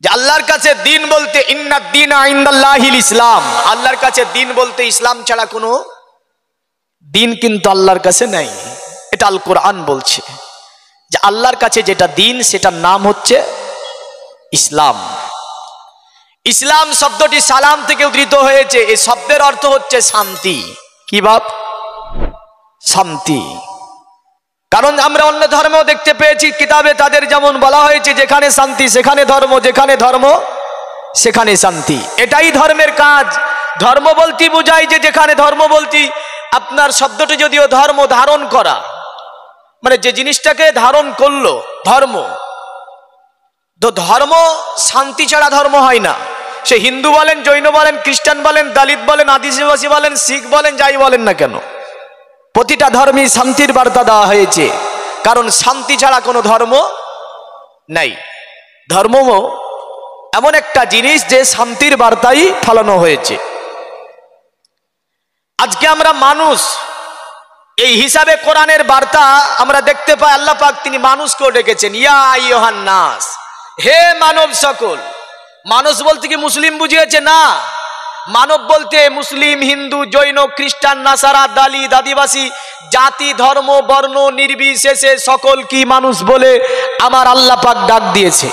যে আল্লাহর কাছে দিন বলতে ইন্নাদ দীনা ইনদাল্লাহিল ইসলাম, আল্লাহর কাছে দিন বলতে ইসলাম ছাড়া কোনো দিন কিন্তু আল্লাহর কাছে নাই। এটা আল কোরআন বলছে যে আল্লাহর কাছে যেটা দিন সেটার নাম হচ্ছে ইসলাম। ইসলাম শব্দটি সালাম থেকে উদ্ধৃত হয়েছে। এই শব্দের অর্থ হচ্ছে শান্তি। কি বাপ? শান্তি। কারণ আমরা অন্য ধর্মেও দেখতে পেয়েছি কিতাবে তাদের যেমন বলা হয়েছে যেখানে শান্তি সেখানে ধর্ম, যেখানে ধর্ম সেখানে শান্তি। এটাই ধর্মের কাজ। ধর্ম বলতে বোঝায় যে যেখানে ধর্ম বলতে আপনার শব্দটি যদিও ধর্ম ধারণ করা, মানে যে জিনিসটাকে ধারণ করলো ধর্ম, তো ধর্ম শান্তি ছাড়া ধর্ম হয় না। সে হিন্দু বলেন, জৈন বলেন, খ্রিস্টান বলেন, দলিত বলেন, আদিবাসী বলেন, শিখ বলেন, যাই বলেন না কেন, প্রতিটা ধর্মে শান্তির বার্তা দেওয়া হয়েছে। কারণ শান্তি ছাড়া কোনো ধর্ম নাই। ধর্ম এমন একটা জিনিস যে শান্তির বার্তাই ফলানো হয়েছে। আজকে আমরা মানুষ, এই হিসাবে কোরআনের বার্তা আমরা দেখতে পাই আল্লাহ পাক তিনি মানুষকেও ডেকেছেন, ইয়া আইয়ুহান নাস, হে মানব সকল। মানুষ বলতে কি মুসলিম বুঝিয়েছে? না, মানব বলতে মুসলিম, হিন্দু, জৈন, খ্রিস্টান, নাসারা, দালিত, আদিবাসী, জাতি, ধর্ম, বর্ণ নির্বিশেষে সকল কি মানুষ বলে আমার আল্লাহ পাক ডাক দিয়েছে।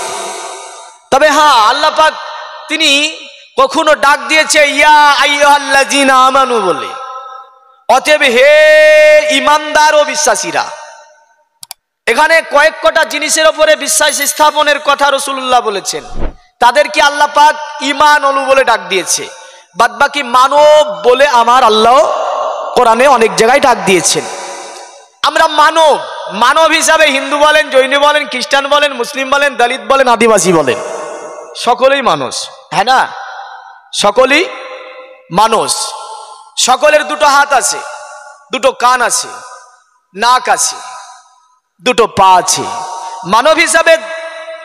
তবে হ্যাঁ, আল্লাহ পাক তিনি কখনো ডাক দিয়েছে ইয়া আইয়ুহাল্লাযিনা আমানু বলে। অতএব হে ইমানদার ও বিশ্বাসীরা, এখানে কয়েক কটা জিনিসের উপরে বিশ্বাস স্থাপনের কথা রাসূলুল্লাহ বলেছেন। তাদেরকে আল্লাহ পাক ঈমান অলু বলে ডাক দিয়েছে। বাদবাকি মানব বলে আমার আল্লাহ কোরআনে অনেক জায়গায় ডাক দিয়েছেন। আমরা মানব, মানব হিসাবে হিন্দু বলেন, জৈন বলেন, খ্রিস্টান বলেন, মুসলিম বলেন, দলিত বলেন, আদিবাসী বলেন, সকলেই মানুষ, হ্যাঁ না? সকলেই মানুষ। সকলের দুটো হাত আছে, দুটো কান আছে, নাক আছে, দুটো পা আছে। মানব হিসাবে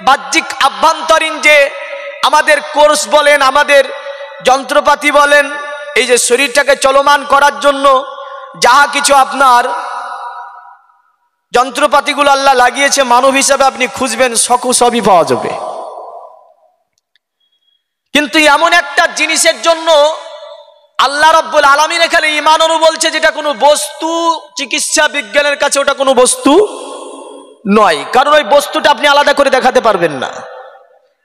বাহ্যিক আভ্যন্তরীণ যে আমাদের কোর্স বলেন, আমাদের যন্ত্রপাতি বলেন, এই যে শরীরটাকে চলমান করার জন্য যাহা কিছু আপনার যন্ত্রপাতিগুলো আল্লাহ লাগিয়েছে, মানব হিসাবে আপনি খুঁজবেন সবই পাওয়া যাবে। কিন্তু এমন একটা জিনিসের জন্য আল্লাহ রাব্বুল আলামিন এখানে ঈমান অনু বলছে যেটা কোনো বস্তু, চিকিৎসা বিজ্ঞানের কাছে ওটা কোনো বস্তু নয়। কারণ ওই বস্তুটা আপনি আলাদা করে দেখাতে পারবেন না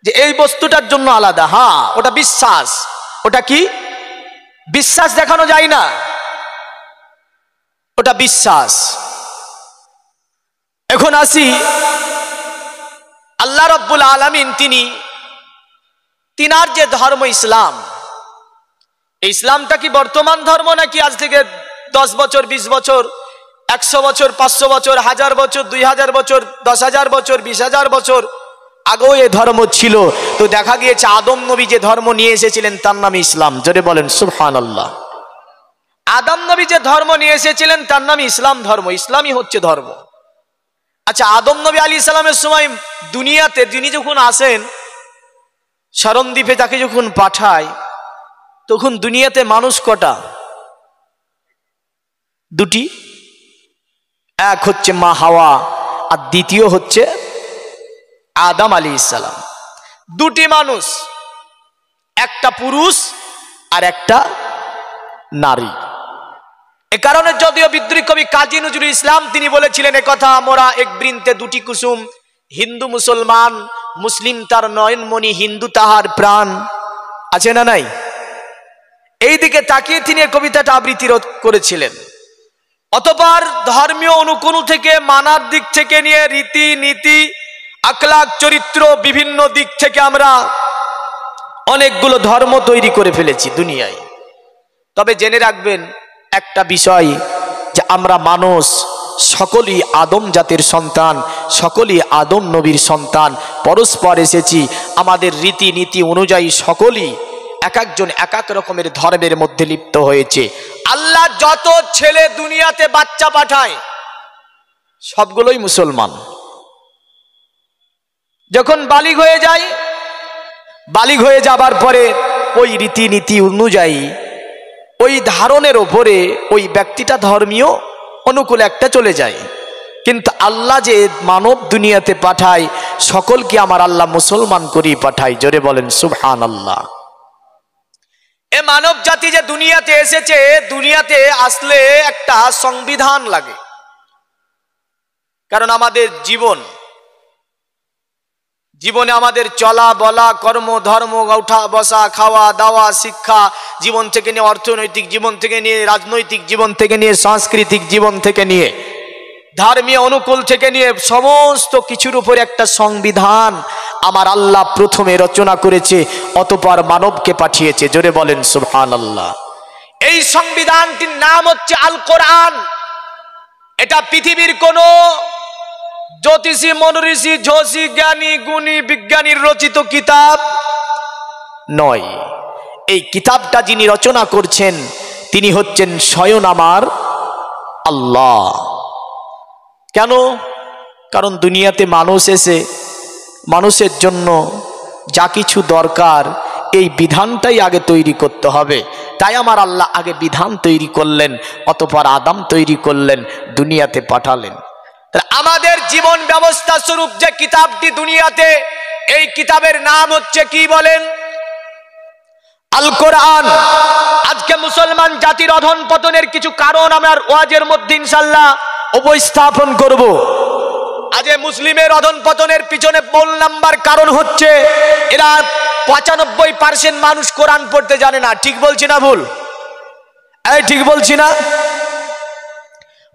যে এই বস্তুটার জন্য আলাদা। হ্যাঁ, ওটা বিশ্বাস। ওটা কি? বিশ্বাস দেখানো যায় না, ওটা বিশ্বাস। এখন আসি, আল্লাহ রাব্বুল আলামিন তিনার যে ধর্ম ইসলাম, এই ইসলামটা কি বর্তমান ধর্ম নাকি আজ থেকে 10 বছর, 20 বছর, 100 বছর, 500 বছর, 1000 বছর, 2000 বছর, 10,000 বছর, 20,000 বছর আগেও এই ধর্ম ছিল? তো দেখা গিয়েছে আদম নবী যে ধর্ম নিয়ে এসেছিলেন তার নাম ইসলাম। জোরে বলেন সুবহানাল্লাহ। আদম নবী যে ধর্ম নিয়ে এসেছিলেন তার নাম ইসলাম ধর্ম। ইসলামই হচ্ছে ধর্ম। আচ্ছা, আদম নবী আলাইহিস সালামের সময় দুনিয়াতে তিনি যখন আসেন, শরণদ্বীপে তাকে যখন পাঠায়, তখন দুনিয়াতে মানুষ কটা? দুটি। এক হচ্ছে মা হাওয়া, আর দ্বিতীয় হচ্ছে আদম আলাইহিস সালাম। দুটি মানুষ, একটা পুরুষ আর একটা নারী। এ কারণে যদিও বিদ্রোহী কবি কাজী নজরুল ইসলাম তিনি বলেছিলেন একথা, মোরা এক বৃন্তে দুটি কুসুম, হিন্দু মুসলমান, মুসলিম তার নয়নমণি, হিন্দু তাহার প্রাণ। আছে না নাই? এই দিকে তাকিয়ে তিনি এই কবিতাটা আবৃত্তি করেছিলেন। অতঃপর ধর্মীয় অনুকূল থেকে, মানার দিক থেকে নিয়ে রীতি নীতি, আখলাক, চরিত্র, বিভিন্ন দিক থেকে আমরা অনেকগুলো ধর্ম তৈরি করে ফেলেছি দুনিয়ায়। তবে জেনে রাখবেন একটা বিষয়, যে আমরা মানুষ সকলেই আদম জাতির সন্তান, সকলেই আদম নবীর সন্তান, পরস্পর এসেছি। আমাদের রীতি নীতি অনুযায়ী সকলেই এক একজন এক এক রকমের ধর্মের মধ্যে লিপ্ত হয়েছে। আল্লাহ যত ছেলে দুনিয়াতে বাচ্চা পাঠায় সবগুলোই মুসলমান। যখন বালিগ হয়ে যায়, বালিগ হয়ে যাবার পরে ওই রীতিনীতি অনুযায়ী, ওই ধারণের ওপরে ওই ব্যক্তিটা ধর্মীয় অনুকূলে একটা চলে যায়। কিন্তু আল্লাহ যে মানব দুনিয়াতে পাঠায় সকলকে আমার আল্লাহ মুসলমান করেই পাঠায়। জোরে বলেন সুবহানাল্লাহ। এ মানব জাতি যে দুনিয়াতে এসেছে, দুনিয়াতে আসলে একটা সংবিধান লাগে, কারণ আমাদের জীবনে আমাদের চলা বলা, কর্ম ধর্ম, ওঠা বসা, খাওয়া দাওয়া, শিক্ষা জীবন থেকে নিয়ে, অর্থনৈতিক জীবন থেকে নিয়ে, রাজনৈতিক জীবন থেকে নিয়ে, সাংস্কৃতিক জীবন থেকে নিয়ে, ধর্মীয় অনুকূল থেকে নিয়ে সমস্ত কিছুর উপরে একটা সংবিধান আমার আল্লাহ প্রথমে রচনা করেছে, অতঃপর মানবকে পাঠিয়েছে। জোরে বলেন সুবহানাল্লাহ। এই সংবিধানটির নাম হচ্ছে আল কোরআন। এটা পৃথিবীর কোন জ্যোতিষী, মনীষী, যোশী, জ্ঞানী, গুণী, বিজ্ঞানীর রচিত কিতাব নয়। এই কিতাবটা যিনি রচনা করছেন তিনি হচ্ছেন স্বয়ং আমার আল্লাহ। কেন? কারণ দুনিয়াতে মানুষ এসে মানুষের জন্য যা কিছু দরকার এই বিধানটাই আগে তৈরি করতে হবে। তাই আমার আল্লাহ আগে বিধান তৈরি করলেন, অতঃপর আদম তৈরি করলেন, দুনিয়াতে পাঠালেন। আমাদের জীবন ব্যবস্থা স্বরূপ যে কিতাবটি দুনিয়াতে, এই কিতাবের নাম হচ্ছে কি বলেন? আল কোরআন। আজকে মুসলমান জাতির অধন পতনের কিছু কারণ আমার ওয়াজের মধ্যে ইনশাআল্লাহ উপস্থাপন করব। আজ মুসলিমের অধন পতনের পিছনে মূল নাম্বার কারণ হচ্ছে এরা 95% মানুষ কোরআন পড়তে জানে না। ঠিক বলছি না ভুল? এই ঠিক বলছি না?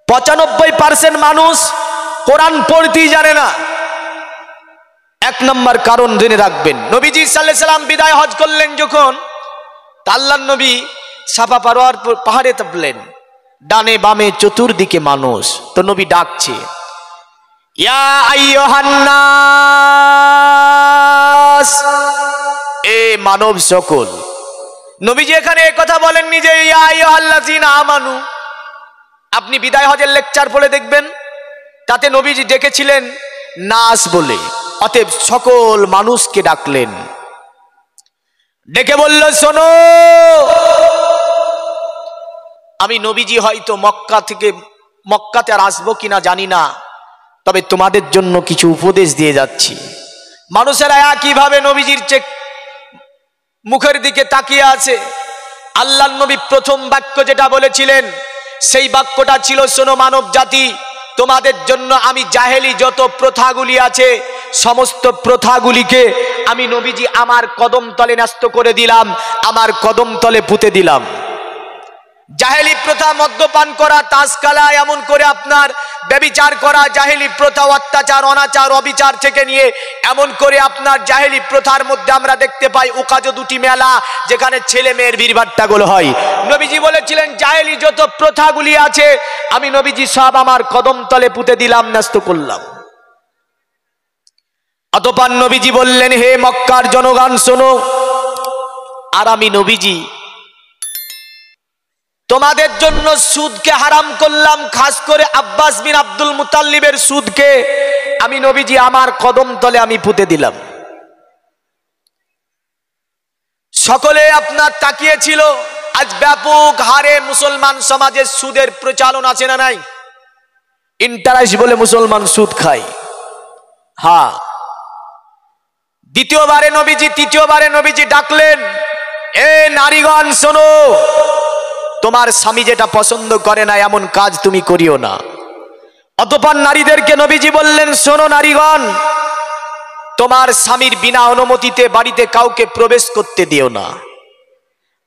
95% মানুষ কোরআন পড়তেই জানে না। এক নম্বর কারণ জেনে রাখবেন, নবীজি সাল্লাল্লাহু আলাইহি সাল্লাম বিদায় হজ করলেন যখন, আল্লাহর নবী সাফা পারোয়ার পাহাড়ে থাকলেন, ডানে বামে চতুর্দিকে মানুষ, তো নবী ডাকছে, ইয়া আইয়ুহান নাস, এ মানব সকল। নবীজি এখানে এই কথা বলেননি যে ইয়া আইয়ুহাল্লাযিনা আমানু। আপনি বিদায় হজের লেকচার পড়ে দেখবেন, তাতে নবীজি ডেকেছিলেন নাস বলে, অতএব সকল মানুষকে ডাকলেন। ডেকে বলল, শোনো, আমি নবীজি হয়তো মক্কাতে আর আসবো কিনা জানি না, তবে তোমাদের জন্য কিছু উপদেশ দিয়ে যাচ্ছি। মানুষেরা কিভাবে নবীজির মুখের দিকে তাকিয়ে আছে। আল্লাহর নবী প্রথম বাক্য যেটা বলেছিলেন সেই বাক্যটা ছিল, শোনো মানব জাতি, তোমাদের জন্য আমি জাহেলি যত প্রথাগুলি আছে সমস্ত প্রথাগুলিকে আমি নবীজি আমার কদম তলে ন্যস্ত করে দিলাম, আমার কদম তলে পুঁতে দিলাম। জাহেলি প্রথা, মদ্যপান করা, তাস খেলা, এমন করে আপনার ব্যভিচার করা, জাহেলি প্রথা, অত্যাচার, অনাচার, অবিচার থেকে নিয়ে এমন করে আপনার জাহেলি প্রথার মধ্যে আমরা দেখতে পাই উকাজ দুটি মেলা, যেখানে ছেলে মেয়ের ভিড়ভাট্টাগুলো হয়। নবীজি বলেছিলেন জাহেলি যত প্রথাগুলি আছে আমি নবীজি সব আমার কদম তলে পুঁতে দিলাম, ন্যস্ত করলাম। অতঃপর নবীজি বললেন, হে মক্কার জনগণ শোনো, আর আমি নবীজি তোমাদের জন্য সুদকে হারাম করলাম, খাস করে আব্বাস বিন আব্দুল মুতাল্লিবের সুদকে আমি নবীজি আমার কদম তলে আমি পুঁতে দিলাম। সকলে আপনার তাকিয়েছিল। আজ ব্যাপক হারে মুসলমান সমাজে সুদের প্রচলন আছে না নাই? ইন্টারেস্ট বলে মুসলমান সুদ খায়। হ্যাঁ, তৃতীয়বারে নবীজি ডাকলেন, এ নারীগণ শোনো, তোমার স্বামী যেটা পছন্দ করে না এমন কাজ তুমি করিও না। অতঃপর নারীদেরকে নবীজি বললেন, শোনো নারীগণ, তোমার স্বামীর বিনা অনুমতিতে বাড়িতে কাউকে প্রবেশ করতে দিও না।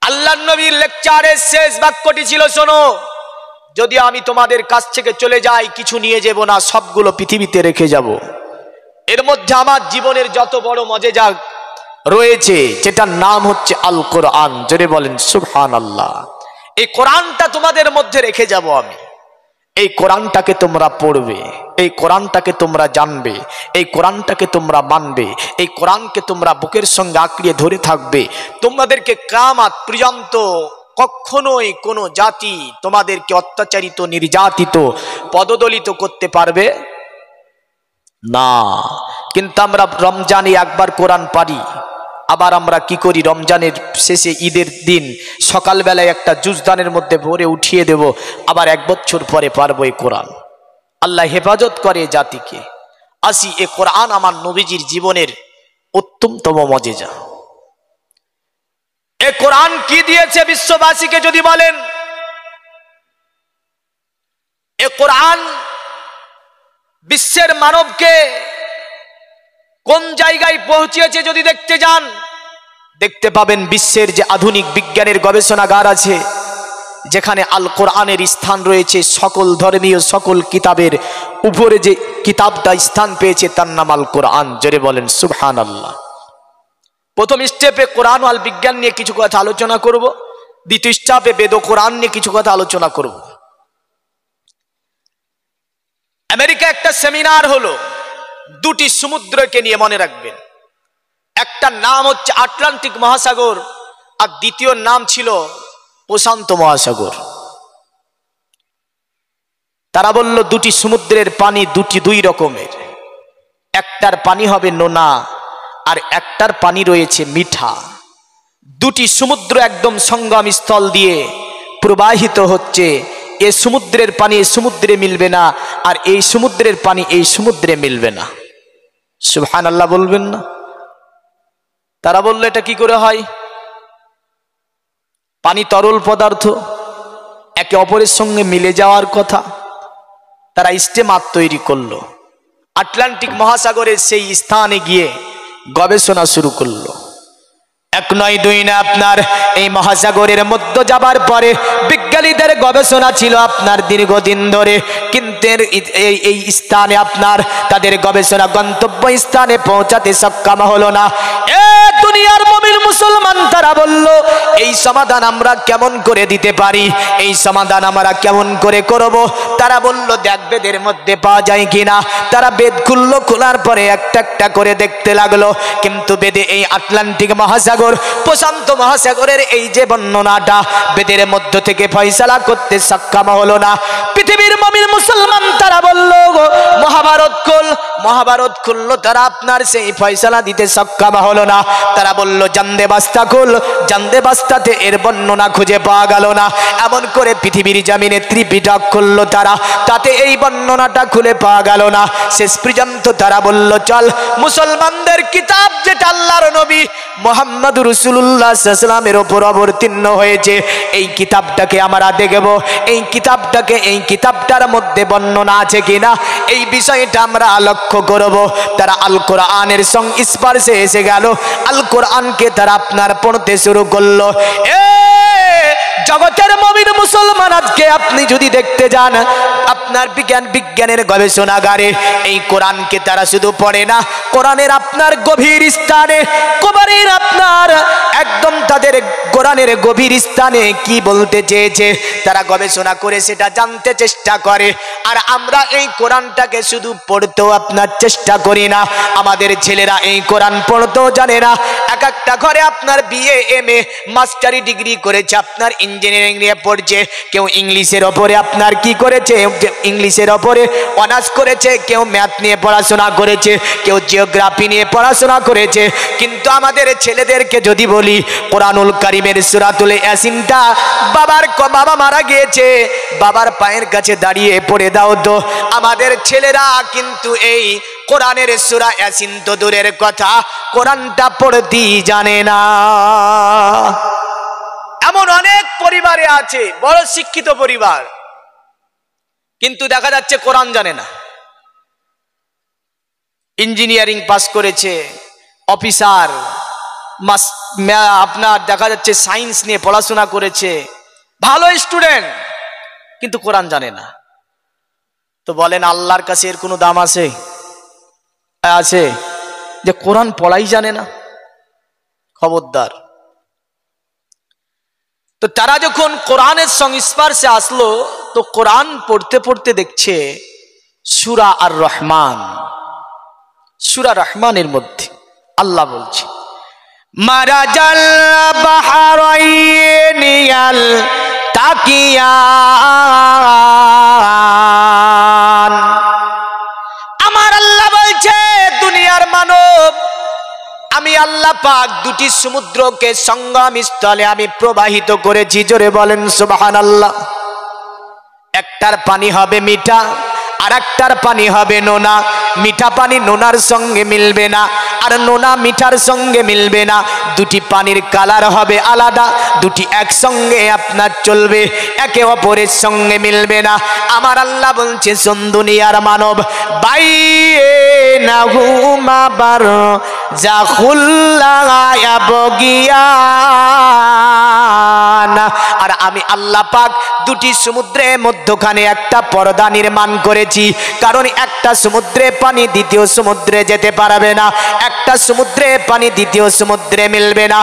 আল্লাহর নবীর লেকচারের শেষ বাক্যটি ছিল, শোনো, যদি আমি তোমাদের কাছ থেকে চলে যাই কিছু নিয়ে যাব না, সবগুলো পৃথিবীতে রেখে যাব। এর মধ্যে আমার জীবনের যত বড় মজেজা রয়েছে যেটার নাম হচ্ছে আল কোরআন। জোরে বলেন সুবহানাল্লাহ। এই কোরআনটা তোমাদের মধ্যে রেখে যাব আমি। এই কোরআনটাকে তোমরা পড়বে, এই কোরআনটাকে তোমরা জানবে, এই কোরআনটাকে তোমরা মানবে, এই কোরআনকে তোমরা বুকের সঙ্গে আঁকড়িয়ে ধরে থাকবে। তোমাদেরকে কিয়ামত পর্যন্ত কখনোই কোনো জাতি তোমাদেরকে অত্যাচারিত, নির্যাতিত, পদদলিত করতে পারবে না। কিন্তু আমরা রমজানে একবার কোরআন পারি, আবার আমরা কি করি, রমজানের শেষে ঈদের দিন সকালবেলায় একটা জুজদানের মধ্যে ভরে উঠিয়ে দেব, আবার 1 বছর পরে পারবো এই কোরআন। আল্লাহ হেফাজত করে জাতিকে। আসি, এ কোরআন আমার নবীজির জীবনের উত্তমতম মজেজা। এ কোরআন কি দিয়েছে বিশ্ববাসীকে যদি বলেন, এ কোরআন বিশ্বের মানবকে কোন জায়গায় পৌঁছেছে যদি দেখতে যান, দেখতে পাবেন বিশ্বের যে আধুনিক বিজ্ঞানের গবেষণাগার আছে, যেখানে আল কোরআনের স্থান রয়েছে, সকল ধর্মীয় সকল কিতাবের উপরে যে কিতাবটা স্থান পেয়েছে তার নাম আল কোরআন। জোরে বলেন সুবহানাল্লাহ। প্রথম স্টেপে কোরআন আল বিজ্ঞান নিয়ে কিছু কথা আলোচনা করব, দ্বিতীয় স্টেপে বেদ ও কোরআন নিয়ে কিছু কথা আলোচনা করব। আমেরিকা একটা সেমিনার হলো দুটি সমুদ্রকে নিয়ে, মনে রাখবেন। একটা নাম হচ্ছে আটলান্টিক মহাসাগর আর দ্বিতীয় নাম ছিল প্রশান্ত মহাসাগর। তারা বলল দুটি সমুদ্রের পানি দুই রকমের, একটার পানি হবে নোনা আর একটার পানি রয়েছে মিঠা। দুটি সমুদ্র একদম সঙ্গম স্থল দিয়ে প্রবাহিত হচ্ছে। এই সমুদ্রের পানি এই সমুদ্রে মিলবে না, আর এই সমুদ্রের পানি এই সমুদ্রে মিলবে না। সুবহানাল্লাহ বলবেন না? তারা বলল এটা কি করে হয়? পানি তরল পদার্থ, একে অপরের সঙ্গে মিলে যাওয়ার কথা। তারা স্টিমার তৈরি করলো, আটলান্টিক মহাসাগরের সেই স্থানে গিয়ে গবেষণা শুরু করলো। এক নয় দুই না, আপনার এই মহাসাগরের মধ্যে যাবার পরে বিজ্ঞানীদের গবেষণা ছিল আপনার দীর্ঘদিন ধরে, কিন্তু এই স্থানে আপনার তাদের গবেষণা গন্তব্য স্থানে পৌঁছাতে সক্ষম হলো না। দুনিয়ার মুমিন মুসলমান তারা বলল এই সমাধান আমরা কেমন করে দিতে পারি, এই সমাধান আমরা কেমন করে করব? তারা বলল দেখ বেদের মধ্যে পাওয়া যায় কিনা। তারা বেদ খুললো, খোলার পরে একটা একটা করে দেখতে লাগলো, কিন্তু বেদে এই আটলান্টিক মহাসাগর প্রশান্ত মহাসাগরের এই যে বর্ণনাটা বেদের মধ্য থেকে ফয়সালা করতে সক্ষম হলো না। পৃথিবীর মুমিন মুসলমান তারা বলল মহাভারত খুললো, তারা আপনার সেই ফয়সালা দিতে সক্ষম হলো না। তারা বলল জান্দে বাস্তা খুল, জান্দে বাস্তাতে এর বর্ণনা খুঁজে পাওয়া গেল না। এমন করে পৃথিবীর জমিনে ত্রিপিটক খুললো তারা, তাতে এই বর্ণনাটা খুলে পাওয়া গেল না। শেষ পর্যন্ত তারা বলল চল মুসলমানদের কিতাব যেটা আল্লাহর নবী মুহাম্মদ রাসূলুল্লাহ সাল্লাল্লাহু আলাইহি ওয়াসাল্লামের উপর অবতীর্ণ হয়েছে, এই কিতাবটাকে আমরা দেখব, এই কিতাবটার মধ্যে বর্ণনা আছে কিনা, এই বিষয়টা আমরা লক্ষ্য করব। তারা আল কোরআনের সংস্পর্শে এসে গেল, আল কোরআনকে তারা আপনার পড়তে শুরু করলো। জগতের মুমিন মুসলমান আজকে আপনি যদি দেখতে যান আপনার বিজ্ঞানের গবেষণাগারে এই কোরআনকে তারা শুধু পড়ে না, কোরআনের আপনার গভীর স্থানে আপনার একদম তাদের কোরআনের গভীর স্থানে কি বলতে চেয়েছে তারা গবেষণা করে সেটা জানতে চেষ্টা করে। আর আমরা এই কোরআনটাকে শুধু পড়তেও আপনার চেষ্টা করি না, আমাদের ছেলেরা এই কোরআন পড়তেও জানে না। এক একটা ঘরে আপনার বিএ এমএ মাস্টারি ডিগ্রি করেছে, আপনার ইঞ্জিনিয়ারিং নিয়ে পড়ছে, কেউ ইংলিশের ওপরে আপনার কি করেছে, ইংলিশের ওপরে অনার্স করেছে, কেউ ম্যাথ নিয়ে পড়াশোনা করেছে, কেউ জিওগ্রাফি নিয়ে পড়াশোনা করেছে। কিন্তু আমাদের ছেলেদেরকে যদি বলি কোরআনুল কারীমের সূরাতুল ইয়াসিনটা বাবা মারা গিয়েছে, বাবার পায়ের কাছে দাঁড়িয়ে পড়ে দাও তো, আমাদের ছেলেরা কিন্তু এই কোরআনের সূরা ইয়াসিন তো দূরের কথা, কোরআনটা পড়তেই জানে না। এমন অনেক পরিবারে আছে, বড় শিক্ষিত পরিবার, কিন্তু দেখা যাচ্ছে কোরআন জানে না। ইঞ্জিনিয়ারিং পাস করেছে, অফিসার, আপনার দেখা যাচ্ছে সায়েন্স নিয়ে পড়াশোনা করেছে, ভালো স্টুডেন্ট, কিন্তু কোরআন জানে না। তো বলেন আল্লাহর কাছে এর কোনো দাম আছে যে কোরআন পড়াই জানে না? খবরদার। তো তারা যখন কোরআনের সংস্পর্শে আসলো, তো কোরআন পড়তে পড়তে দেখছে সূরা আর রহমান, সূরা রহমানের মধ্যে আল্লাহ বলছে মারাজাল বাহরাইনি ইয়ালতাকিয়ান। আমার আল্লাহ বলছে দুনিয়ার মানব, আমি আল্লাহ পাক দুটি সমুদ্রকে সঙ্গম স্থলে আমি প্রবাহিত করেছি। জোরে বলেন সুবহানাল্লাহ। একটার পানি হবে মিঠা আর একটার পানি হবে নোনা। মিঠা পানি নোনার সঙ্গে মিলবে না, আর নোনা মিঠার সঙ্গে মিলবে না। দুটি পানির কালার হবে আলাদা, দুটি একসঙ্গে আপনার চলবে, একে অপরের সঙ্গে মিলবে না। আমার আল্লাহ বলছে শোন দুনিয়ার মানব, বাইনাহুমা বারযাখুল্লা ইয়াবগিয়ান। আর আমি আল্লাহ পাক দুটি সমুদ্রের মধ্যখানে একটা পর্দা নির্মাণ করেছি, কারণ একটা সমুদ্রে পানি দ্বিতীয় সমুদ্রে যেতে পারবে না, একটা সমুদ্রে পানি দ্বিতীয় সমুদ্রে মিলবে না।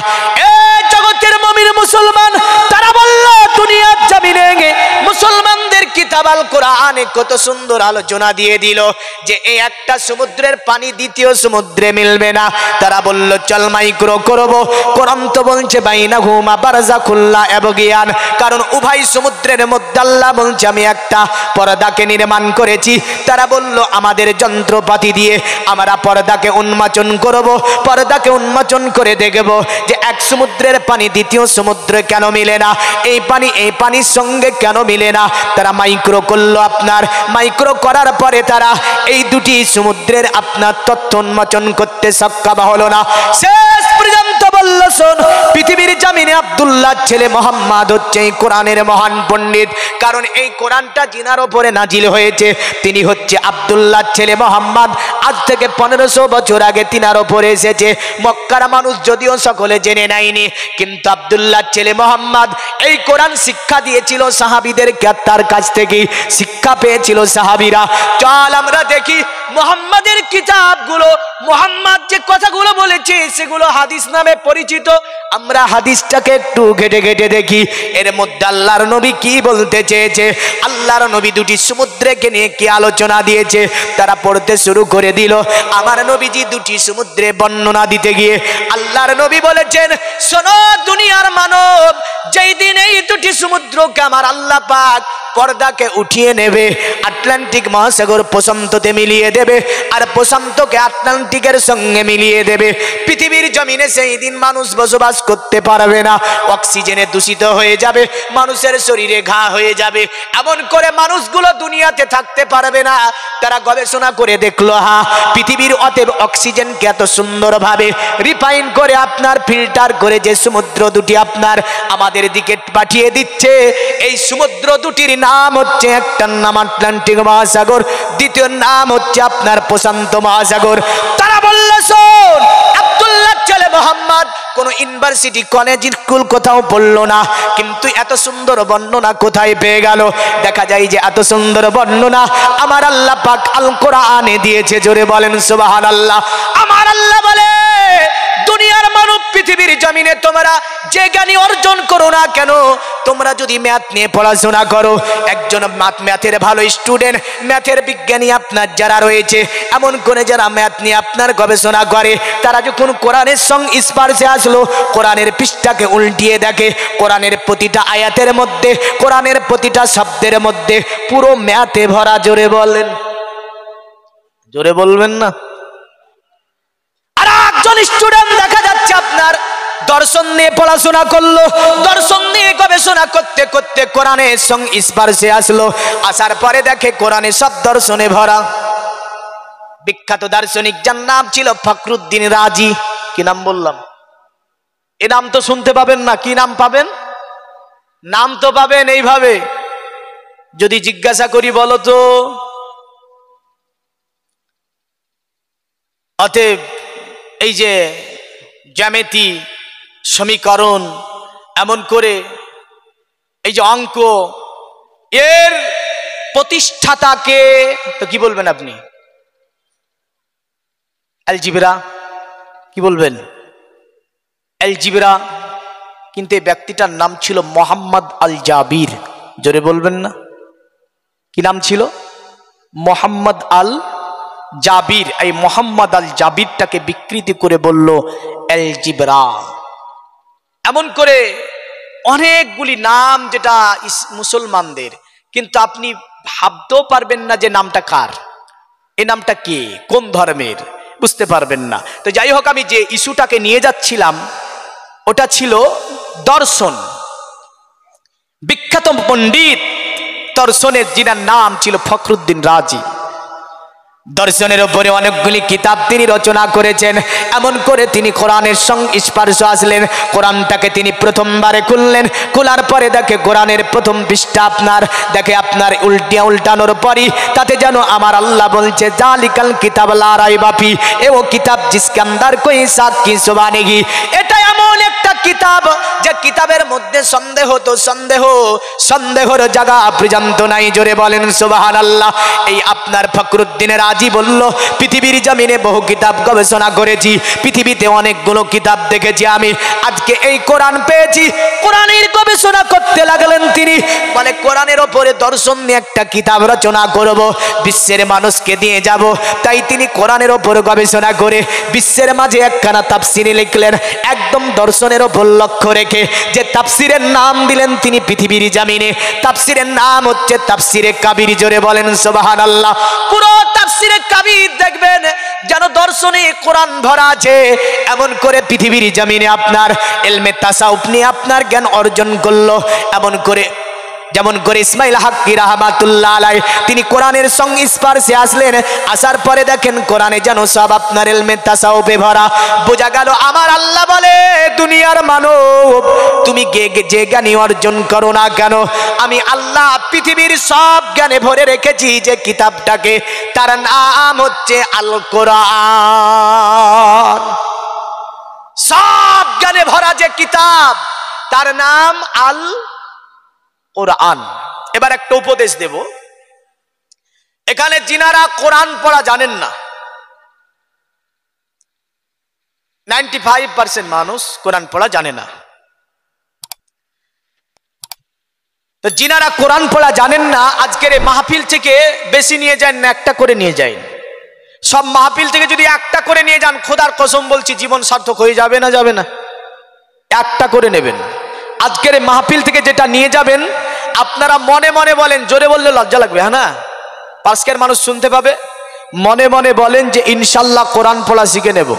জগতের মুমিন মুসলমান তারা বলল দুনিয়ার জমিনে মুসলমানদের কিতাব আল কোরআনে কত সুন্দর আলোচনা দিয়ে দিল যে এই একটা সমুদ্রের পানি দ্বিতীয় সমুদ্রে মিলবে না। তারা বলল চল মাইক্রো করব। কোরআন তো বলছে বাইনাহুমা বারযাখুল্লা ইয়াবগিয়ান, কারণ উভয় সমুদ্রের মধ্যে আল্লাহ বলছে আমি একটা পর্দাকে নির্মাণ করেছি। তারা বলল আমাদের যন্ত্রপাতি দিয়ে আমরা পর্দাকে উন্মোচন করব, পর্দাকে উন্মোচন করে দেখব যে এক সমুদ্রের পানি দ্বিতীয় সমুদ্রে কেন মিলে না, এই পানি এই পানির সঙ্গে কেন মিলে না। তারা মাইক্রো করলো, আপনার মাইক্রো করার পরে তারা এই দুটি সমুদ্রের আপনার তথ্য উন্মোচন করতে সক্ষম হলো না। শেষ পর্যন্ত বলল শোন, পৃথিবীর জমিনে আব্দুল্লাহ ছেলে মোহাম্মদ হচ্ছে এই কোরআনের মহান পণ্ডিত, কারণ এই কোরআনটা জিনার ওপরে নাজিল হয়েছে তিনি হচ্ছে আব্দুল্লাহ ছেলে মোহাম্মদ। আজ থেকে 1500 বছর আগে তিনার ওপরে এসেছে। মক্কার মানুষ যদিও সকলে জেনে নেয়নি, কিন্তু আব্দুল্লাহ ছেলে মোহাম্মদ এই কোরআন শিক্ষা দিয়েছিল সাহাবীদেরকে, তার কাছ থেকে শিক্ষা পেয়েছিল সাহাবীরা। চল আমরা দেখি মুহাম্মাদের কিতাবগুলো, মুহাম্মদ যে কথাগুলো বলেছে সেগুলো হাদিস নামে পরিচিত। আমরা হাদিসটাকে একটু ঘেটে ঘেটে দেখি এর মধ্যে আল্লাহর নবী কি বলতে চেয়েছে, আল্লাহর নবী দুটি সমুদ্রকে নিয়ে কি আলোচনা দিয়েছে। তারা পড়তে শুরু করে দিল। আমার নবীজি দুটি সমুদ্রে বর্ণনা দিতে গিয়ে আল্লাহর নবী বলেছেন শোনো দুনিয়ার মানব, যেই দিন এই দুটি সমুদ্রকে আমার আল্লাহ পাক পর্দাকে উঠিয়ে নেবে, আটলান্টিক মহাসাগর প্রশান্ততে মিলিয়ে দেবে, আর প্রশান্তকে আটলান্টিকের সঙ্গে মিলিয়ে দেবে, পৃথিবীর জমিনে সেই দিন মানুষ বসবাস করতে পারবে না। অক্সিজেনে দূষিত হয়ে যাবে, মানুষের শরীরে ঘা হয়ে যাবে, এমন করে মানুষগুলো দুনিয়াতে থাকতে পারবে না। তারা গবেষণা করে দেখলো হ্যাঁ পৃথিবীর অতএব অক্সিজেনকে এত সুন্দরভাবে রিফাইন করে আপনার ফিল্টার করে যে সমুদ্র দুটি আপনার আমাদের দিকে পাঠিয়ে দিচ্ছে, এই সমুদ্র দুটির নাম হচ্ছে একটার নাম আটলান্টিক মহাসাগর, দ্বিতীয় নাম হচ্ছে আপনার প্রশান্ত মহাসাগর। তারা বলল শোন আব্দুল্লাহ ছেলে মোহাম্মদ কোন ইউনিভার্সিটি কলেজ স্কুল কোথাও পড়লো না, কিন্তু এত সুন্দর বর্ণনা কোথায় পেয়ে গেল? দেখা যায় যে এত সুন্দর বর্ণনা আমার আল্লাহ পাক আল কোরআনে দিয়েছে। জোরে বলেন সুবহানাল্লাহ। আমার আল্লাহ বলে দুনিয়ার মানব পৃথিবীর জমিনে তোমরা যে জ্ঞানী অর্জন করো না কেন, তোমরা যদি ম্যাথ নিয়ে পড়াশোনা করো, একজন ম্যাথের ভালো স্টুডেন্ট, ম্যাথের বিজ্ঞানী আপনার যারা রয়েছে, এমন করে যারা ম্যাথ নিয়ে আপনার গবেষণা করে, তারা যখন কোরআনের সঙ্গে স্পর্শে আসলো, কোরআনের পৃষ্ঠাকে উল্টিয়ে দেখে, কোরআনের প্রতিটা আয়াতের মধ্যে, কোরআনের প্রতিটা শব্দের মধ্যে পুরো ম্যাথে ভরা। জোরে বলেন, জোরে বলবেন না। আর একজন স্টুডেন্ট দেখা যাচ্ছে আপনার দর্শন নিয়ে পড়াশোনা করলো, দর্শন নিয়ে গবেষণা করতে করতে কোরআনের সঙ্গে স্পর্শে আসলো, আসার পরে দেখে কোরআনে সব দর্শনে ভরা। বিখ্যাত দার্শনিক যার নাম ছিল ফখরুদ্দিন রাজি। কি নাম বললাম? এ নাম তো শুনতে পাবেন না। কি নাম পাবেন? নাম তো পাবেন এইভাবে, যদি জিজ্ঞাসা করি বলো তো। অতএব এই যে জ্যামিতি, সমীকরণ, এমন করে এই যে অঙ্ক, এর প্রতিষ্ঠাতাকে তো কি বলবেন আপনি? অ্যালজিব্রা। কি বলবেন? অ্যালজিব্রা। কিন্তু এই ব্যক্তিটার নাম ছিল মোহাম্মদ আল জাবির। জোরে বলবেন না। কি নাম ছিল? মোহাম্মদ আল জাবির। এই মোহাম্মদ আল জাবিরটাকে বিকৃতি করে বলল অ্যালজিব্রা। এমন করে অনেকগুলি নাম যেটা মুসলমানদের, কিন্তু আপনি ভাবতেও পারবেন না যে নামটা কার, এই নামটা কে, কোন ধর্মের, বুঝতে পারবেন না। তো যাই হোক, আমি যে ইস্যুটাকে নিয়ে যাচ্ছিলাম ওটা ছিল দর্শন। বিখ্যাত পণ্ডিত দর্শনের যিনার নাম ছিল ফখরুদ্দিন রাজি। দর্শনের উপরে অনেকগুলি কিতাব তিনি রচনা করেছেন। এমন করে তিনি কোরআনের সংস্পর্শ আসলেন, কোরআনটাকে তিনি প্রথমবারে খুললেন। খোলার পরে দেখে কোরআনের প্রথম পৃষ্ঠা আপনার উল্টানোর পরই তাতে যেন আমার আল্লাহ বলছে, জালিকাল কিতাব লা রাইবা ফি, এ ও কিতাব জিসকে আন্দার কোই শাক কি সুবহা নেহি। এটা এমন একটা কিতাব যে কিতাবের মধ্যে সন্দেহ তো সন্দেহর জায়গা পর্যন্ত নাই। জোরে বলেন সুবহানাল্লাহ। এই আপনার ফখরুদ্দিনের রাজি বলল, পৃথিবীর জমিনে বহু কিতাব গবেষণা করেছি, পৃথিবীতে অনেকগুলো কিতাব দেখেছি, আমি আজকে এই কোরআন পেয়েছি। কোরআনের গবেষণা করতে লাগলেন তিনি। বলে কোরআনের ওপরে দর্শন নিয়ে একটা কিতাব রচনা করব, বিশ্বের মানুষকে দিয়ে যাব। তাই তিনি কোরআনের ওপর গবেষণা করে বিশ্বের মাঝে একখানা তাফসির লিখলেন, একদম দর্শনের ওপর লক্ষ্য রেখে। যে তাফসিরের নাম দিলেন তিনি পৃথিবীর জমিনে, তাফসিরের নাম হচ্ছে তাফসিরে কাবির। জোরে বলেন সুবহানাল্লাহ। পুরো তাফসিরে কাবির দেখবেন যেন দর্শনে কোরআন ভরা আছে। এমন করে পৃথিবীর জমিনে আপনার ইলমে তাসাউফ নিয়ে আপনার জ্ঞান অর্জন করলো। যেমন করে ইসমাইল হাক্কি রাহমাতুল্লাহ আলাইহি তিনি কোরআনের সংস্পর্শে আসলেন। আসার পরে দেখেন কোরআনে যেন সব আপনার ইলমে তাসাউফে ভরা। বোঝা গেল আমার আল্লাহ বলে, দুনিয়ার মানব তুমি যে জ্ঞানী অর্জন করো না কেন, আমি আল্লাহ পৃথিবীর সব জ্ঞানে ভরে রেখেছি যে কিতাবটাকে, তার নাম হচ্ছে আল কোরআন। সব জ্ঞানে ভরা যে কিতাব তার নাম আল কোরআন। এবার একটা উপদেশ দেব, এখানে যিনারা কোরআন পড়া জানেন না, 95% মানুষ কোরআন পড়া জানে না। তো যিনারা কোরআন পড়া জানেন না, আজকের এই মাহফিল থেকে বেশি নিয়ে যান না, একটা করে নিয়ে যান। সব মাহফিল থেকে যদি একটা করে নিয়ে যান, খোদার কসম বলছি জীবন সার্থক হয়ে যাবে না, যাবে না? একটা করে নেবেন। আজকের এই মাহফিল থেকে যেটা নিয়ে যাবেন, আপনারা মনে মনে বলেন, জোরে বললে লজ্জা লাগবে, হ্যাঁ না, পাশকের মানুষ শুনতে পাবে। মনে মনে বলেন যে ইনশাল্লাহ কোরআন পড়া শিখে নেব।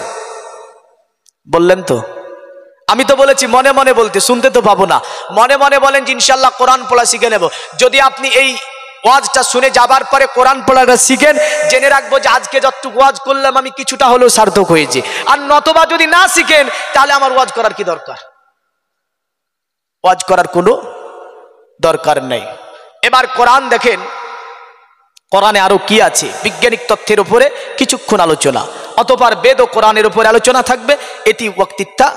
বললেন তো? আমি তো বলেছি মনে মনে বলতে, শুনতে তো পাবো না। মনে মনে বলেন যে ইনশাল্লাহ কোরআন পড়া শিখে নেব। যদি আপনি এই ওয়াজটা শুনে যাবার পরে কোরআন পড়াটা শিখেন, জেনে রাখবো যে আজকে যতটুকু ওয়াজ করলাম আমি কিছুটা হলেও সার্থক হয়েছে। আর নতবা যদি না শিখেন, তাহলে আমার ওয়াজ করার কি দরকার? ওয়াজ করার কোনো দরকার নেই। এবার কোরআন দেখেন, কোরআনে আরো কি আছে। বিজ্ঞানিক তথ্যের উপরে কিছুক্ষণ আলোচনা, অতঃপর বেদ ও কোরআনের উপরে আলোচনা থাকবে। এটি বক্তৃতা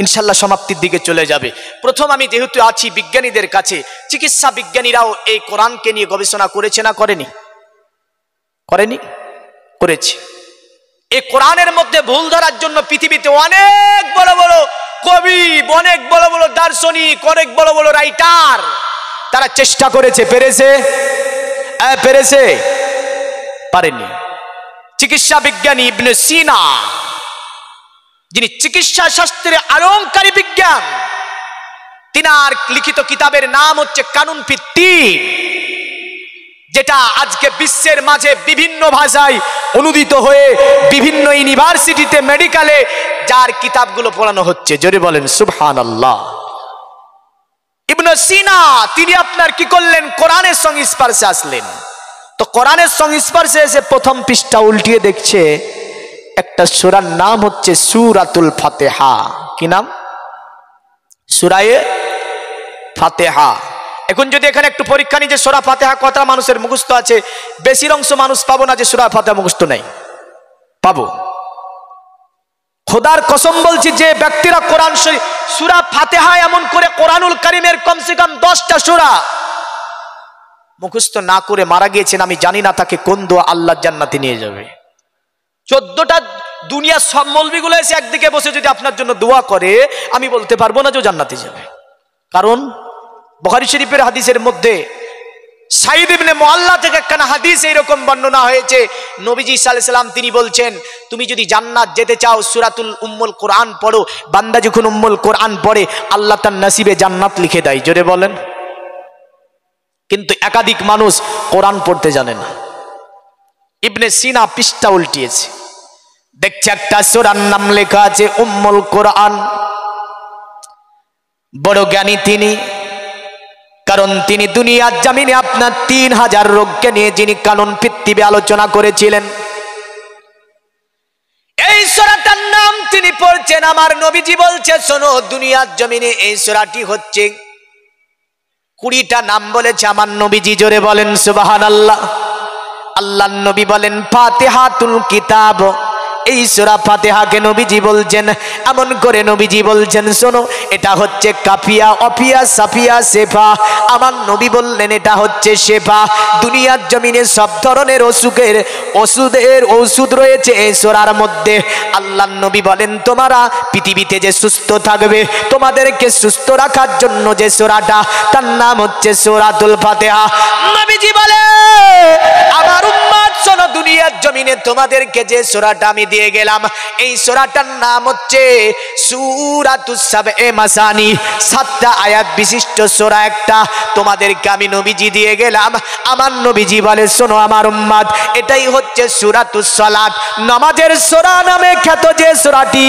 ইনশাল্লাহ সমাপ্তির দিকে চলে যাবে। প্রথম আমি যেহেতু আছি বিজ্ঞানীদের কাছে, চিকিৎসা বিজ্ঞানীরাও এই কোরআনকে নিয়ে গবেষণা করেছে না করেনি? করেছে। এই কোরআনের মধ্যে ভুল ধরার জন্য পৃথিবীতে অনেক বড় বড় কবি, অনেক বড় বড় দার্শনিক, অনেক বড় বড় রাইটার তারা চেষ্টা করেছে। পেরেছে? পারেনি। চিকিৎসা বিজ্ঞানী ইবনে সিনা, যিনি চিকিৎসা শাস্ত্রে আলংকারী বিজ্ঞান, তিনার লিখিত কিতাবের নাম হচ্ছে কানুন ফি তিব, যেটা আজকে বিশ্বের মাঝে বিভিন্ন ভাষায় অনুদিত হয়ে বিভিন্ন ইউনিভার্সিটিতে, মেডিকেলে যার কিতাবগুলো পড়ানো হচ্ছে। জোরে বলেন সুবহানাল্লাহ। ইবনে সিনা তিনি আপনার কি করলেন? কোরআনের সংস্পর্শে আসলেন। তো কোরআনের সংস্পর্শে এসে প্রথম পৃষ্ঠা উল্টিয়ে দেখছে একটা সূরার নাম হচ্ছে সূরাতুল ফাতিহা। কি নাম? সূরায়ে ফাতিহা। এখন যদি এখানে একটু পরীক্ষা নিই যে সূরা ফাতিহা কত মানুষের মুখস্থ আছে, বেশির অংশ মানুষ পাবো না যে সূরা ফাতিহা মুখস্থ নাই, পাবো। খোদার কসম বলছি, যে ব্যক্তিরা কোরআন শরীফ সূরা ফাতিহা এমন করে কোরআনুল কারীমের কমসে কম 10টা সূরা মুখস্থ না করে মারা গিয়েছেন, আমি জানি না তাকে কোন দোয়া আল্লাহ জান্নাতে নিয়ে যাবে। 14টা দুনিয়ার সব মৌলবীগুলো এসে একদিকে বসে যদি আপনার জন্য দোয়া করে, আমি বলতে পারবো না যে জান্নাতে যাবে। কারণ বুখারী শরীফের হাদিসের মধ্যে সাঈদ ইবনে মুআল্লা থেকে একখানা হাদিস এইরকম বর্ণনা হয়েছে। নবীজি সাল্লাল্লাহু আলাইহি সাল্লাম তিনি বলছেন, তুমি যদি জান্নাত যেতে চাও সূরাতুল উম্মুল কোরআন পড়ো। বান্দা যখন উম্মুল কোরআন পড়ে, আল্লাহ তার নসিবে জান্নাত লিখে দেয়। জোরে বলেন। কিন্তু একাধিক মানুষ কোরআন পড়তে জানে না। ইবনে সিনা পৃষ্ঠা উল্টিয়েছে, দেখছে একটা সূরার নাম লেখা আছে উম্মুল কোরআন। বড় জ্ঞানী তিনি, কারণ তিনি দুনিয়ার জমিনে আপনার 3000 রোগকে নিয়ে যিনি কানুন পৃথিবী আলোচনা করেছিলেন। এই সূরাটার নাম তিনি পড়ছেন, আমার নবীজি বলছে শোনো, দুনিয়ার জমিনে এই সূরাটি হচ্ছে 20টা নাম বলেছে আমার নবীজি, জোরে বলেন সুবহানাল্লাহ। আল্লাহর নবী বলেন ফাতিহাতুল কিতাব, এই সূরা ফাতিহাকে নবীজি বলছেন, এমন করে নবীজি বলছেন শোনো, এটা হচ্ছে কাফিয়া, অফিয়া, সাফিয়া, শেফা। আমার নবী বললেন এটা হচ্ছে শেফা। দুনিয়ার জমিনে সব ধরনের ওষুধ রয়েছে এই সূরার মধ্যে। আল্লাহর নবী বলেন তোমরা পৃথিবীতে যে সুস্থ থাকবে, তোমাদেরকে সুস্থ রাখার জন্য যে সূরাটা, তার নাম হচ্ছে সূরাতুল ফাতিহা। নবীজি বলে আমার উম্মত শোনো, দুনিয়ার জমিনে তোমাদেরকে যে সূরাটা আমি দিয়ে গেলাম, এই সূরাটার নাম হচ্ছে সূরাতুস সাবএ মাসানি, 7টা আয়াত বিশিষ্ট সূরা একটা তোমাদেরকে আমি নবীজি দিয়ে গেলাম। আমার নবীজি বলে শোনো আমার উম্মত, এটাই হচ্ছে সূরাতুস সালাত, নামাজের সূরা নামে খ্যাত যে সূরাটি,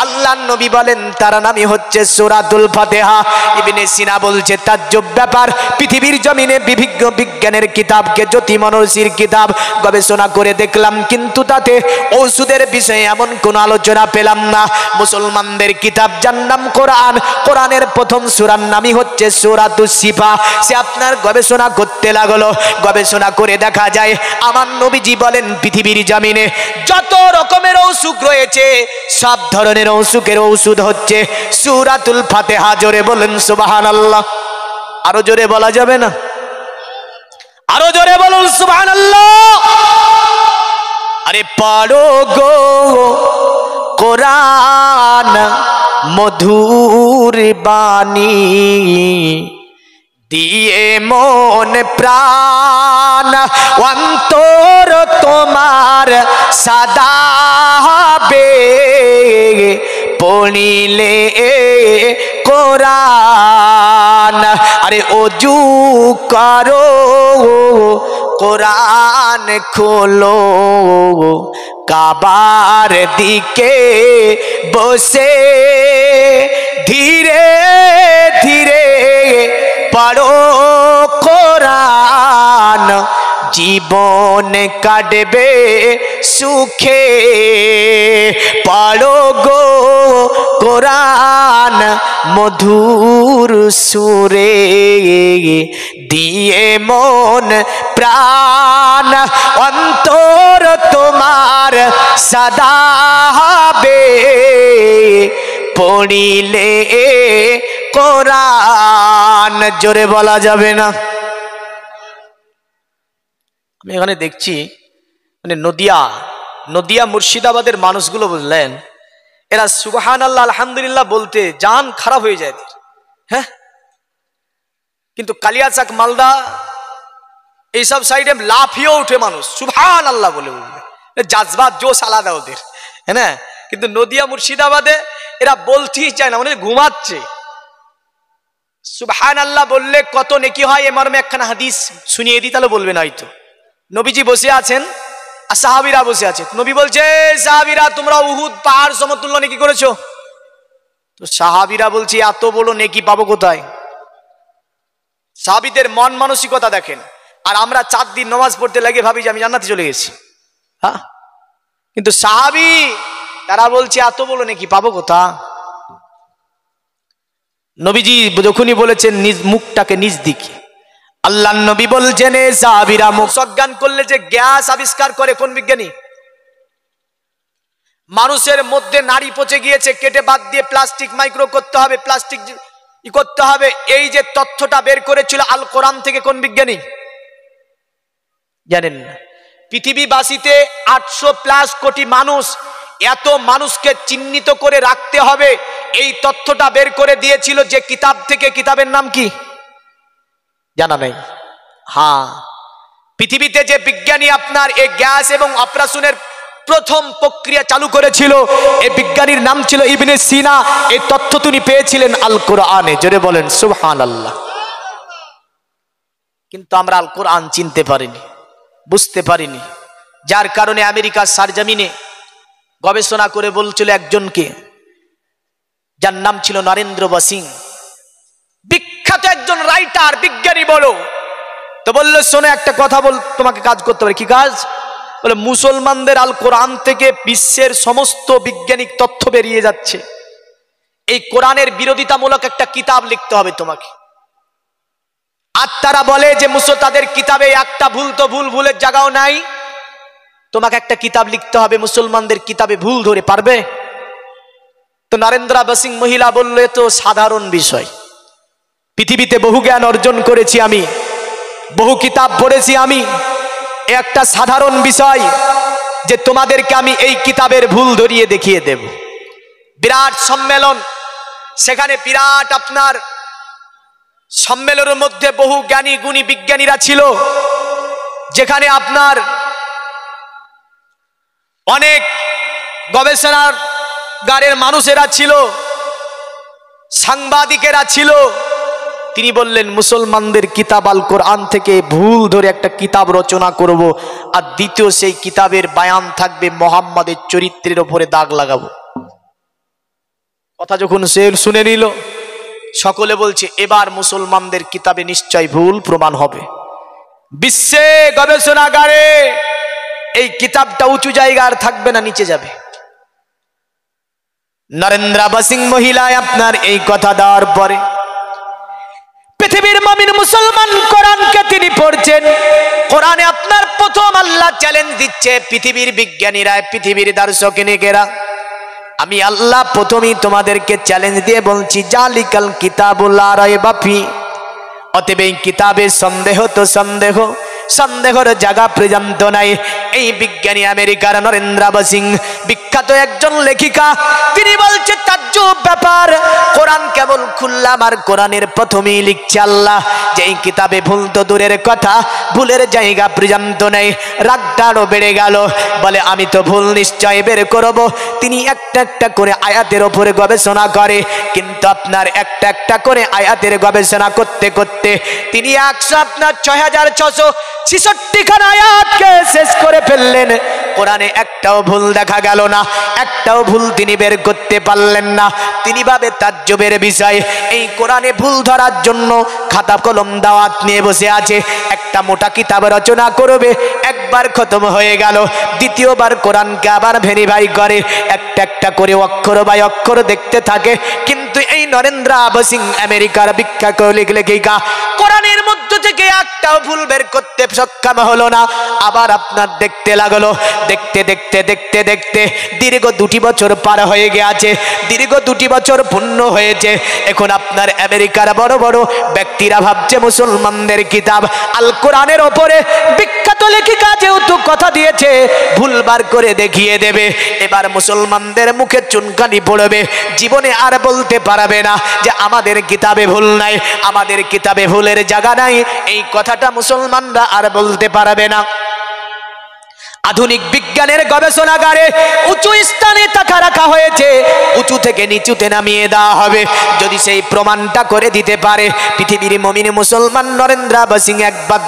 আল্লাহর নবী বলেন তার নামই হচ্ছে সূরাতুল ফাতিহা। ইবনে সিনা বলছে তাজ্জব ব্যাপার, পৃথিবীর জমিনে বিভিন্ন বিজ্ঞানের কিতাবকে, জ্যোতি মনস্বীর কিতাব গবেষণা করে দেখলাম, কিন্তু তাতে ওষুধের বিষয়ে এমন কোন আলোচনা পেলাম না। মুসলমানদের কিতাব যার নাম কোরআন, কোরআনের প্রথম সূরার নামই হচ্ছে সূরাতুস শিফা। সে আপনার গবেষণা করতে লাগলো, গবেষণা করে দেখা যায় আমার নবীজি বলেন পৃথিবীর জমিনে যত রকমের অসুখ রয়েছে, সব ধরনের অসুখের ঔষধ হচ্ছে সূরাতুল ফাতিহা। জোরে বলেন সুবহানাল্লাহ। আরো জোরে বলা যাবে না? আরো জোরে বলুন সুবহানাল্লাহ। আরে পড়ো গো কোরআন মধুর বাণী, দিয়ে মন প্রাণ অন্তর তোমার সাদাবে, পড়িলে কোরআন। আরে ওযু করো কোরআন খোলো, কাবার দিকে বসে ধীরে ধীরে পড়ো কোরআন, জীবন কাটবে সুখে। পড়ো গো কোরআন মধুর সুরে, দিয়ে মন প্রাণ অন্তর তোমার সদা হবে, পড়িলে কোরআন। জোরে বলা যাবে না? আমি এখানে দেখছি মানে নদিয়া মুর্শিদাবাদের মানুষগুলো বুঝলেন, এরা সুবহানাল্লাহ আলহামদুলিল্লাহ বলতে জান খারাপ হয়ে যায়, হ্যাঁ। কিন্তু কালিয়াচাক, মালদা এইসব সাইডে লাফিয়ে উঠে মানুষ সুবহানাল্লাহ বলে, জাজবাত জোশ আলাদা ওদের, হ্যাঁ না। কিন্তু নদিয়া মুর্শিদাবাদে এরা বলতেই চায় না, মানে ঘুমাচ্ছে। সুবহানাল্লাহ বললে কত নেকি হয় এ মর্মে একখানা হাদিস শুনিয়ে দিই, তাহলে বলবেন হয়তো। নবীজি বসে আছেন আর সাহাবীরা বসে আছে, নবী বলছে সাহাবীরা তোমরা উহুদ পাহাড় সমতুল্য নেকি করেছো? তো সাহাবীরা বলছে এত বড় নেকি পাবো কোথায়? সাহাবীদের মন মানসিকতা দেখেন। আর আমরা 4 দিন নামাজ পড়তে লাগে ভাবি যে আমি জান্নাতে চলে গেছি, হ্যাঁ। কিন্তু সাহাবী তারা বলছে এত বড় নেকি পাবো কোথা? নবীজি যখনই বলেছেন নিজ মুখটাকে নিজ দিকে, আল্লাহর নবী বলছেন এ সাহাবীরা, মুখ অজ্ঞান করলে যে গ্যাস আবিষ্কার করে কোন বিজ্ঞানী? মানুষের মধ্যে নাড়ি পচে গিয়েছে, কেটে বাদ দিয়ে প্লাস্টিক মাইক্রো করতে হবে, প্লাস্টিক করতে হবে, এই যে তথ্যটা বের করেছিল আল কোরআন থেকে কোন বিজ্ঞানী জানেন না? পৃথিবীবাসীতে 800+ কোটি মানুষ, এত মানুষকে চিহ্নিত করে রাখতে হবে, এই তথ্যটা বের করে দিয়েছিল যে কিতাব থেকে। কিতাবের নাম কি জানা নেই? হ্যাঁ, পৃথিবীতে যে বিজ্ঞানী আপনার এই গ্যাস এবং অপারেশনের প্রথম প্রক্রিয়া চালু করেছিল, এই বিজ্ঞানীর নাম ছিল ইবনে সিনা। এই তথ্য তিনি পেয়েছিলেন আল কোরআনে। জোরে বলেন সুবহানাল্লাহ। কিন্তু আমরা আল কোরআন চিনতে পারিনি, বুঝতে পারিনি, যার কারণে আমেরিকার সারজামিনে গবেষণা করে বলছিল একজনকে, যার নাম ছিল নরেন্দ্র বসিং, বিখ্যাত বিখ্যাত একজন রাইটার বিজ্ঞানী বলো। তো বললো শোনো একটা কথা বল, তোমাকে কাজ করতে পারে। কি কাজ? বলে মুসলমানদের আল কোরআন থেকে বিশ্বের সমস্ত বৈজ্ঞানিক তথ্য বেরিয়ে যাচ্ছে, এই কোরআনের বিরোধিতামূলক একটা কিতাব লিখতে হবে তোমাকে। আর তারা বলে যে তাদের কিতাবে একটা ভুল তো ভুলের জায়গাও নাই, তোমাকে একটা কিতাব লিখতে হবে মুসলমানদের কিতাবে ভুল ধরে। পারবে? তো নরেন্দ্রা বসিং মহিলা বললে তো সাধারণ বিষয়, পৃথিবীতে বহু জ্ঞান অর্জন করেছি আমি, বহু কিতাব পড়েছি আমি, একটা সাধারণ বিষয় যে তোমাদেরকে আমি এই কিতাবের ভুল ধরিয়ে দেখিয়ে দেব। বিরাট সম্মেলন, সেখানে বিরাট আপনার সম্মেলনের মধ্যে বহু জ্ঞানী গুণী বিজ্ঞানীরা ছিল, যেখানে আপনার অনেক গবেষণাগারের মানুষেরা ছিল, সাংবাদিকেরা ছিল। তিনি বললেন মুসলমানদের কিতাব আল কোরআন থেকে ভুল ধরে একটা কিতাব রচনা করব, আর দ্বিতীয় সেই কিতাবের বায়ান থাকবে মোহাম্মদের চরিত্রের ওপরে দাগ লাগাবো। কথা যখন সে শুনে নিল, সকলে বলছে এবার মুসলমানদের কিতাবে নিশ্চয় ভুল প্রমাণ হবে। বিশ্বে গবেষণাগারে এই কিতাবটা উঁচু জায়গায় থাকবে না, নিচে যাবে। নরেন্দ্রা বসিং মহিলায় আপনার এই কথা দেওয়ার পরে পৃথিবীর মুমিন মুসলমান কোরআনকে তিনি পড়ছেন। কোরআনে আপনার প্রথম আল্লাহ চ্যালেঞ্জ দিচ্ছে পৃথিবীর বিজ্ঞানীরা, পৃথিবীর দার্শনিকেরা, আমি আল্লাহ প্রথমেই তোমাদেরকে চ্যালেঞ্জ দিয়ে বলছি জালিকাল কিতাবুল লা রাইবা ফি, অতএব এই কিতাবের সন্দেহ তো সন্দেহ, সন্দেহের জায়গা পর্যন্ত নাই। এই বিজ্ঞানী আমেরিকার নরেন্দ্রা বসিং, বিখ্যাত একজন লেখিকা, তিনি বলছে তাজ্জব ব্যাপার, কোরআন কেবল খুললাম আর কোরআনের প্রথমেই লিখছে আল্লাহ যে এই কিতাবে ভুল তো দূরের কথা, ভুলের জায়গা পর্যন্ত নেই। রাগটারও বেড়ে গেল, বলে আমি তো ভুল নিশ্চয় বের করব। তিনি একটা একটা করে আয়াতের ওপরে গবেষণা করে, কিন্তু আপনার একটা একটা করে আয়াতের গবেষণা করতে করতে তিনি 6666 খান আয়াতকে শেষ করে ফেললেন। কোরআনে একটাও ভুল দেখা গেল না, একটাও ভুল তিনি বের করতে পারলেন না। তিনি ভাবে তাজ্জবের বিষয়, এই কোরআনে ভুল ধরার জন্য খাতা কলম দাওয়াত নিয়ে বসে আছে, একটা মোটা কিতাব রচনা করবে, একবার খতম হয়ে গেল, দ্বিতীয়বার কোরআনকে আবার ভেরিফাই করে, একটা একটা করে অক্ষর বাই অক্ষর দেখতে থাকে। কিন্তু এই নরেন্দ্রা বসিং আমেরিকার বিখ্যাত লেখিকা কোরআনের মধ্য থেকে একটাও ভুল বের করতে সক্ষম হলো না। আবার আপনার দেখতে লাগলো, দেখতে দেখতে দেখতে দেখতে দীর্ঘ 2 বছর পার হয়ে গেছে, দীর্ঘ 2 বছর পূর্ণ হয়েছে। এখন আপনার আমেরিকার বড় বড় ব্যক্তিরা ভাবছে মুসলমানদের কিতাব আল কোরআনের ওপরে বিখ্যাত লেখিকা যেহেতু কথা দিয়েছে ভুল বার করে দেখিয়ে দেবে, এবার মুসলমানদের মুখে চুনকানি পড়বে, জীবনে আর বলতে পারবে না যে আমাদের কিতাবে ভুল নাই, আমাদের কিতাবে ভুলের জায়গা নাই। এই কথাটা মুসলমানরা আর বলতে পারবে না। আধুনিক বিজ্ঞানের গবেষণাগারে উঁচু স্থানে টাকা রাখা হয়েছে, উঁচু থেকে নিচুতে নামিয়ে দেওয়া হবে। যদি সেই প্রমাণটা করে দিতে পারে পৃথিবীর মুমিন মুসলমান নরেন্দ্রা বসিং একবার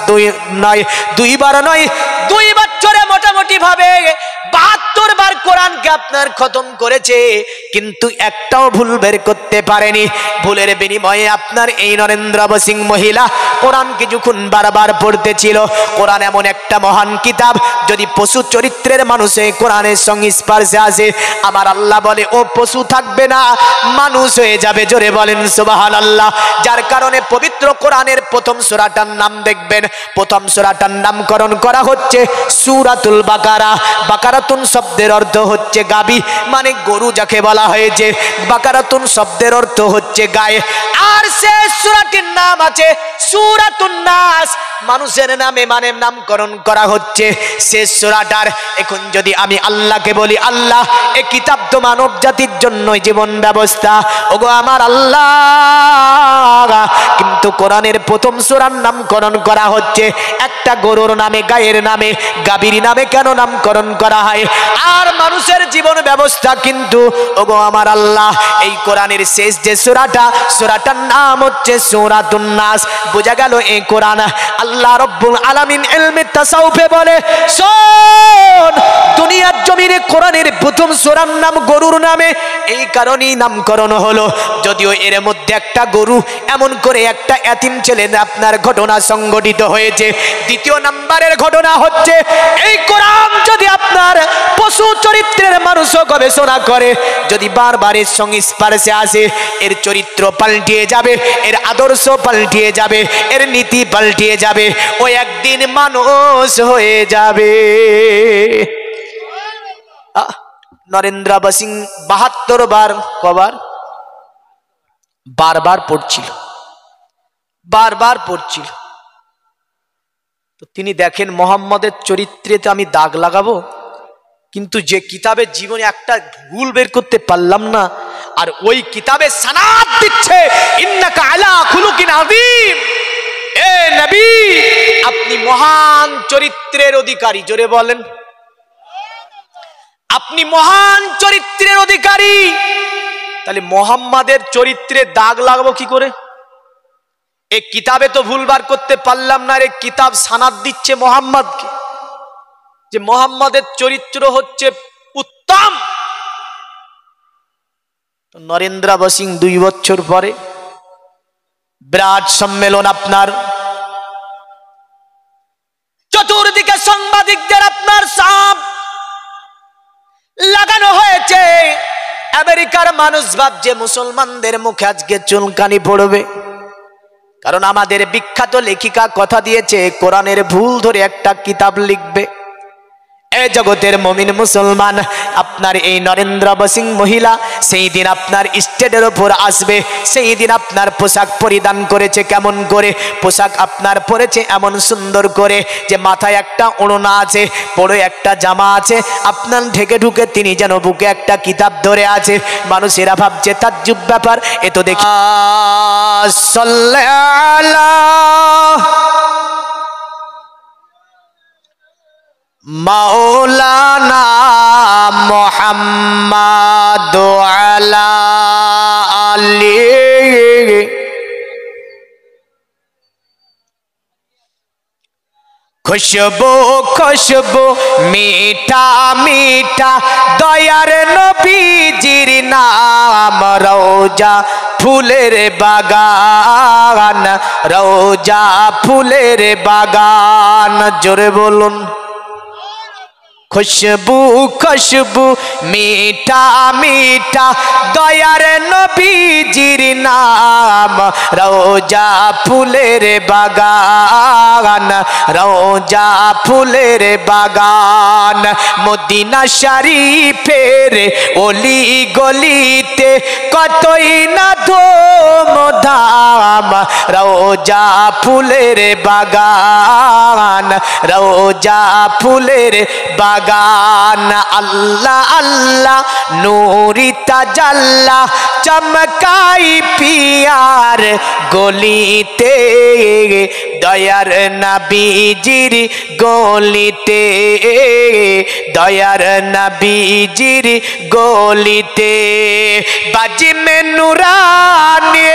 নয়, 2 বার নয়, 2 বছরে মোটামুটি ভাবে 72 বার কোরআনকে আপনার খতম করেছে, কিন্তু একটাও ভুল বের করতে পারেনি। ভুলের বিনিময়ে আপনার এই নরেন্দ্রা বসিং মহিলা কোরআনকে যখন বারবার পড়তেছিল, কোরআন এমন একটা মহান কিতাব, যদি পশু চরিত্রের মানুষ এই কোরআনের সংস্পর্শে আসে, আমার আল্লাহ বলে ও পশু থাকবে না, মানুষ হয়ে যাবে। জোরে বলেন সুবহানাল্লাহ। যার কারণে পবিত্র কোরআনের প্রথম সূরাটার নাম দেখবেন, প্রথম সূরাটার নামকরণ করা হচ্ছে সূরাতুল বাকারা। বাকারাতুন শব্দের অর্থ হচ্ছে গাবি, মানে গরু যাকে বলা হয়েছে। বাকারাতুন শব্দের অর্থ হচ্ছে গায়ে। আর শেষ সূরাটির নাম আছে সূরাতুন নাস, মানুষের নামে মানে নামকরণ করা হচ্ছে শেষ সূরাটার। এখন যদি আমি আল্লাহকে বলি আল্লাহ এই কিতাব তো মানব জাতির জন্য জীবন ব্যবস্থা, ওগো আমার আল্লাহ, কিন্তু কোরআনের প্রথম সূরার নামকরণ করা হচ্ছে একটা গরুর নামে, গায়ের নামে, গাভীর নামে কেন নামকরণ করা হয়? আর মানুষের জীবন ব্যবস্থা কিন্তু ওগো আমার আল্লাহ এই কোরআনের শেষ যে সূরাটা সূরাটার নাম হচ্ছে সূরাতুন নাস। বোঝা গেল এই কোরআন আল্লাহ রাব্বুল আলামিন ইলমে তাসাউফে বলে, শোন দুনিয়ার জমিনে কোরআনের প্রথম সূরার নাম গরুর নামে এই কারণেই নামকরণ হলো, যদিও এর মধ্যে একটা গরু এমন করে একটা এতিম ছেলে আপনার ঘটনা সংঘটিত হয়েছে। দ্বিতীয় নাম্বারের ঘটনা হচ্ছে এই কোরআন যদি আপনার পশু চরিত্রের মানুষও গবেষণা করে, যদি বারবার এর সঙ্গে স্পর্শে আসে, এর চরিত্র পাল্টিয়ে যাবে, এর আদর্শ পাল্টিয়ে যাবে, এর নীতি পাল্টিয়ে যাবে, ও একদিন মানুষ হয়ে যাবে। নরেন্দ্র বসিং 72 বার কবার বারবার পড়ছিল, বারবার পড়ছিল। তো তিনি দেখেন মোহাম্মদের চরিত্রে তো আমি দাগ লাগাবো, কিন্তু যে কিতাবের জীবনে একটা ভুল বের করতে পারলাম না, আর ওই কিতাবে সনাদ দিচ্ছে ইন্নাকা আলা খুলুকিন আযীম, এ নবী আপনি মহান চরিত্রের অধিকারী। জোরে বলেন, আপনি মহান চরিত্রের অধিকারী। তাহলে মোহাম্মদের চরিত্রে দাগ লাগাবো কি করে? এই কিতাবে তো ভুলবার করতে পারলাম না, এই কিতাব সনাদ দিচ্ছে মোহাম্মদকে যে মোহাম্মদের চরিত্র হচ্ছে উত্তম। নরেন্দ্র বসিং 2 বছর পরে বিরাট সম্মেলন, আপনার চতুর্দিকে সাংবাদিকদের আপনার সাপ লাগানো হয়েছে। আমেরিকার মানুষ ভাবছে মুসলমানদের মুখে আজকে চুলকানি পড়বে, কারণ আমাদের বিখ্যাত লেখিকা কথা দিয়েছে কোরআনের ভুল ধরে একটা কিতাব লিখবে। এই জগতের মুমিন মুসলমান আপনার এই নরেন্দ্র বসিং মহিলা সেই দিন আপনার স্টেজের উপর আসবে, সেই দিন আপনার পোশাক পরিধান করেছে কেমন করে? পোশাক আপনার পরেছে এমন সুন্দর করে যে মাথায় একটা ওড়না আছে, পরে একটা জামা আছে, আপনার ঢেকে ঢুকে তিনি যেন বুকে একটা কিতাব ধরে আছে। মানুষেরা ভাবছে তাজ্জুব ব্যাপার, এ তো দেখি মাওলানা মুহাম্মদ আলা আলি খুশবু খুশবু মিঠা মিঠা দয়ার নবীজির নাম, রওজা ফুলের বাগান, রওজা ফুলের বাগান। জোরে বলুন, খুশবু খুশবু মিঠা মিঠা দয়ার নবীজির নাম, রওজা ফুলের বাগান, রওজা ফুলের বাগান। মদিনা শরীফের অলি গলিতে কতই না ধুমধাম, রওজা ফুলের বাগান, রওজা ফুলের বাগান। আল্লাহ আল্লাহ নূরি তাজাল্লা চমকাই পিয়ার গলিতে, দয়ার নবীজির গলিতে, দয়ার নবীজির গলিতে। বাজি মে নুরানি,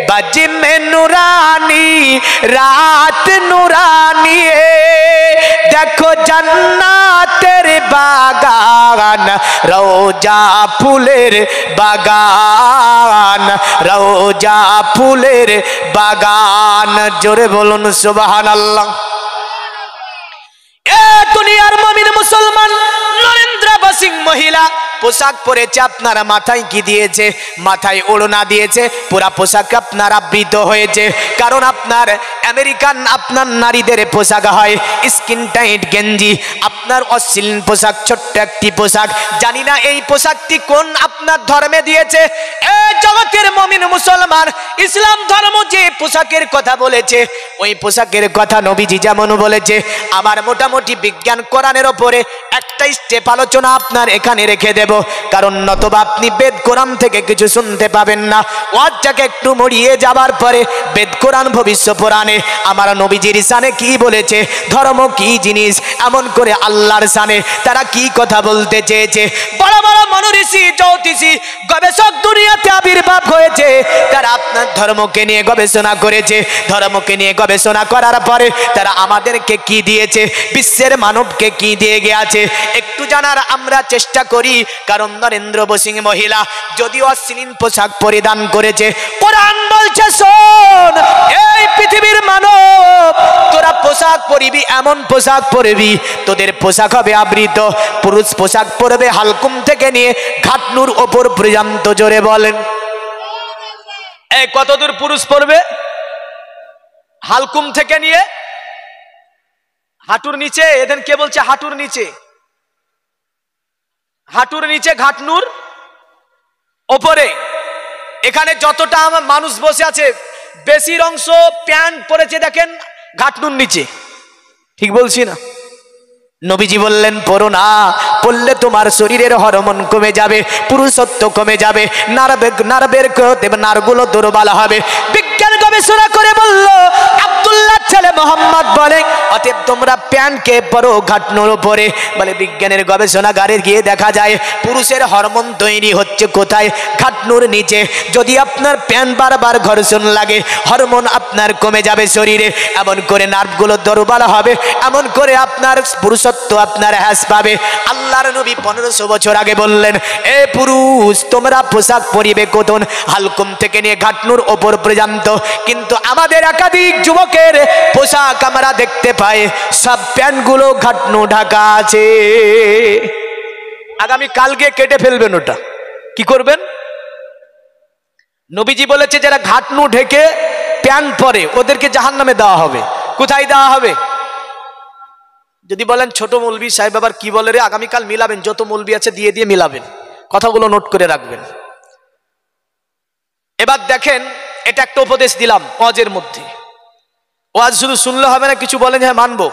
বাজি মে নুরানি, রাত নুরানি, দেখো জান্নাতের বাগান, রওজা ফুলের বাগান, রওজা ফুলের বাগান। জোরে বলুন সুবহানাল্লাহ। এ দুনিয়ার মুমিন মুসলমান, নরেন্দ্র বসিং মহিলা পোশাক পরেছে, আপনারা মাথায় কি দিয়েছে? মাথায় ওড়না দিয়েছে, পুরা পোশাক আপনার আবৃত হয়েছে। কারণ আপনার আমেরিকান আপনার নারীদের পোশাক হয় স্কিন টাইট গেঞ্জি, আপনার অশ্লীল পোশাক, ছোট্ট একটি পোশাক। জানি না এই পোশাকটি কোন আপনার ধর্মে দিয়েছে। এ জগতের মুমিন মুসলমান, ইসলাম ধর্ম যে পোশাকের কথা বলেছে, ওই পোশাকের কথা নবীজি যেমন বলেছে, আমার মোটামুটি বিজ্ঞান কোরআনের ওপরে একটা স্টেপ আলোচনা আপনার এখানে রেখে দেব, কারণ নতবা আপনি বেদ কোরআন থেকে কিছু শুনতে পাবেন না। ওয়াজটাকে একটু মরিয়ে যাবার পরে বেদ কোরআন ভবিষ্য পুরাণে আমার নবীজির শানে কি বলেছে, ধর্ম কি জিনিস, এমন করে আল্লাহর শানে তারা কি কথা বলতে চেয়েছে। বড় বড় মনীষী জ্যোতিষী গবেষক দুনিয়াতে আবির্ভাব হয়েছে, তারা আপনার ধর্মকে নিয়ে গবেষণা করেছে। ধর্মকে নিয়ে গবেষণা করার পরে তারা আমাদেরকে কি দিয়েছে, বিশ্বের মানবকে কি দিয়ে গিয়েছে একটু জানার আমরা চেষ্টা করি। কারণ নরেন্দ্র বসিং মহিলা যদিও অশ্লীল পোশাক পরিধান করেছে, কোরআন বলছে শোন এই পৃথিবীর মানব, তোরা পোশাক পরবি, এমন পোশাক পরবি তোদের পোশাক হবে আবৃত। পুরুষ পোশাক পরবে হালকুম থেকে নিয়ে ঘাটনুর ওপর পর্যন্ত। জোরে বলেন এই কতদূর পুরুষ পরবে? হালকুম থেকে নিয়ে হাঁটুর নিচে। এদের কে বলছে হাঁটুর নিচে? হাঁটুর নিচে ঘাটনুর ওপরে। এখানে যতটা আমার মানুষ বসে আছে বেশির অংশ প্যান্ট পরেছে দেখেন ঘাটনুর নিচে। ঠিক বলছি না? নবীজি বললেন পরো না, পড়লে তোমার শরীরের হরমোন কমে যাবে, পুরুষত্ব কমে যাবে, নারগুলো দুর্বল হবে। বিজ্ঞান গবেষণা করে বলল, আব্দুল্লাহ ছেলে মোহাম্মদ বলে অতএব তোমরা প্যান্টকে পরো ঘাটনুর উপরে। বলে বিজ্ঞানের গবেষণাগারে গিয়ে দেখা যায় পুরুষের হরমোন তৈরি হচ্ছে কোথায়? ঘাটনুর নিচে। যদি আপনার প্যান্ট বারবার ঘর্ষণ লাগে, হরমোন আপনার কমে যাবে শরীরে, এমন করে নার্ভগুলো দুর্বল হবে, এমন করে আপনার পুরুষত্ব আপনার হ্রাস পাবে। আল্লাহর নবী 1500 বছর আগে বললেন, এ পুরুষ তোমরা পোশাক পরিবে কোতন হালকুম থেকে নিয়ে ঘাটনুর ওপর পর্যন্ত। কিন্তু আমাদের একাধিক যুবকের পোশাক আমরা দেখতে পাই সব প্যান্টগুলো ঘাটনু ঢাকা আছে। আগামী কালকে কেটে ফেলবেন ওটা। কি করবেন? নবীজি বলেছে যারা ঘাটনু ঢেকে প্যান্ট পরে ওদেরকে জাহান্নামে দেওয়া হবে। কোথায় দেওয়া হবে? যদি বলেন ছোট মৌলবি সাহেব আবার কি বলে রে, আগামীকাল মিলাবেন, যত মৌলবি আছে দিয়ে দিয়ে মিলাবেন, কথাগুলো নোট করে রাখবেন। এবার দেখেন, এটা একটা উপদেশ দিলাম ওয়াজের মধ্যে। ওয়াজ শুধু শুনলে হবে না, কিছু বলেন হ্যাঁ মানবো।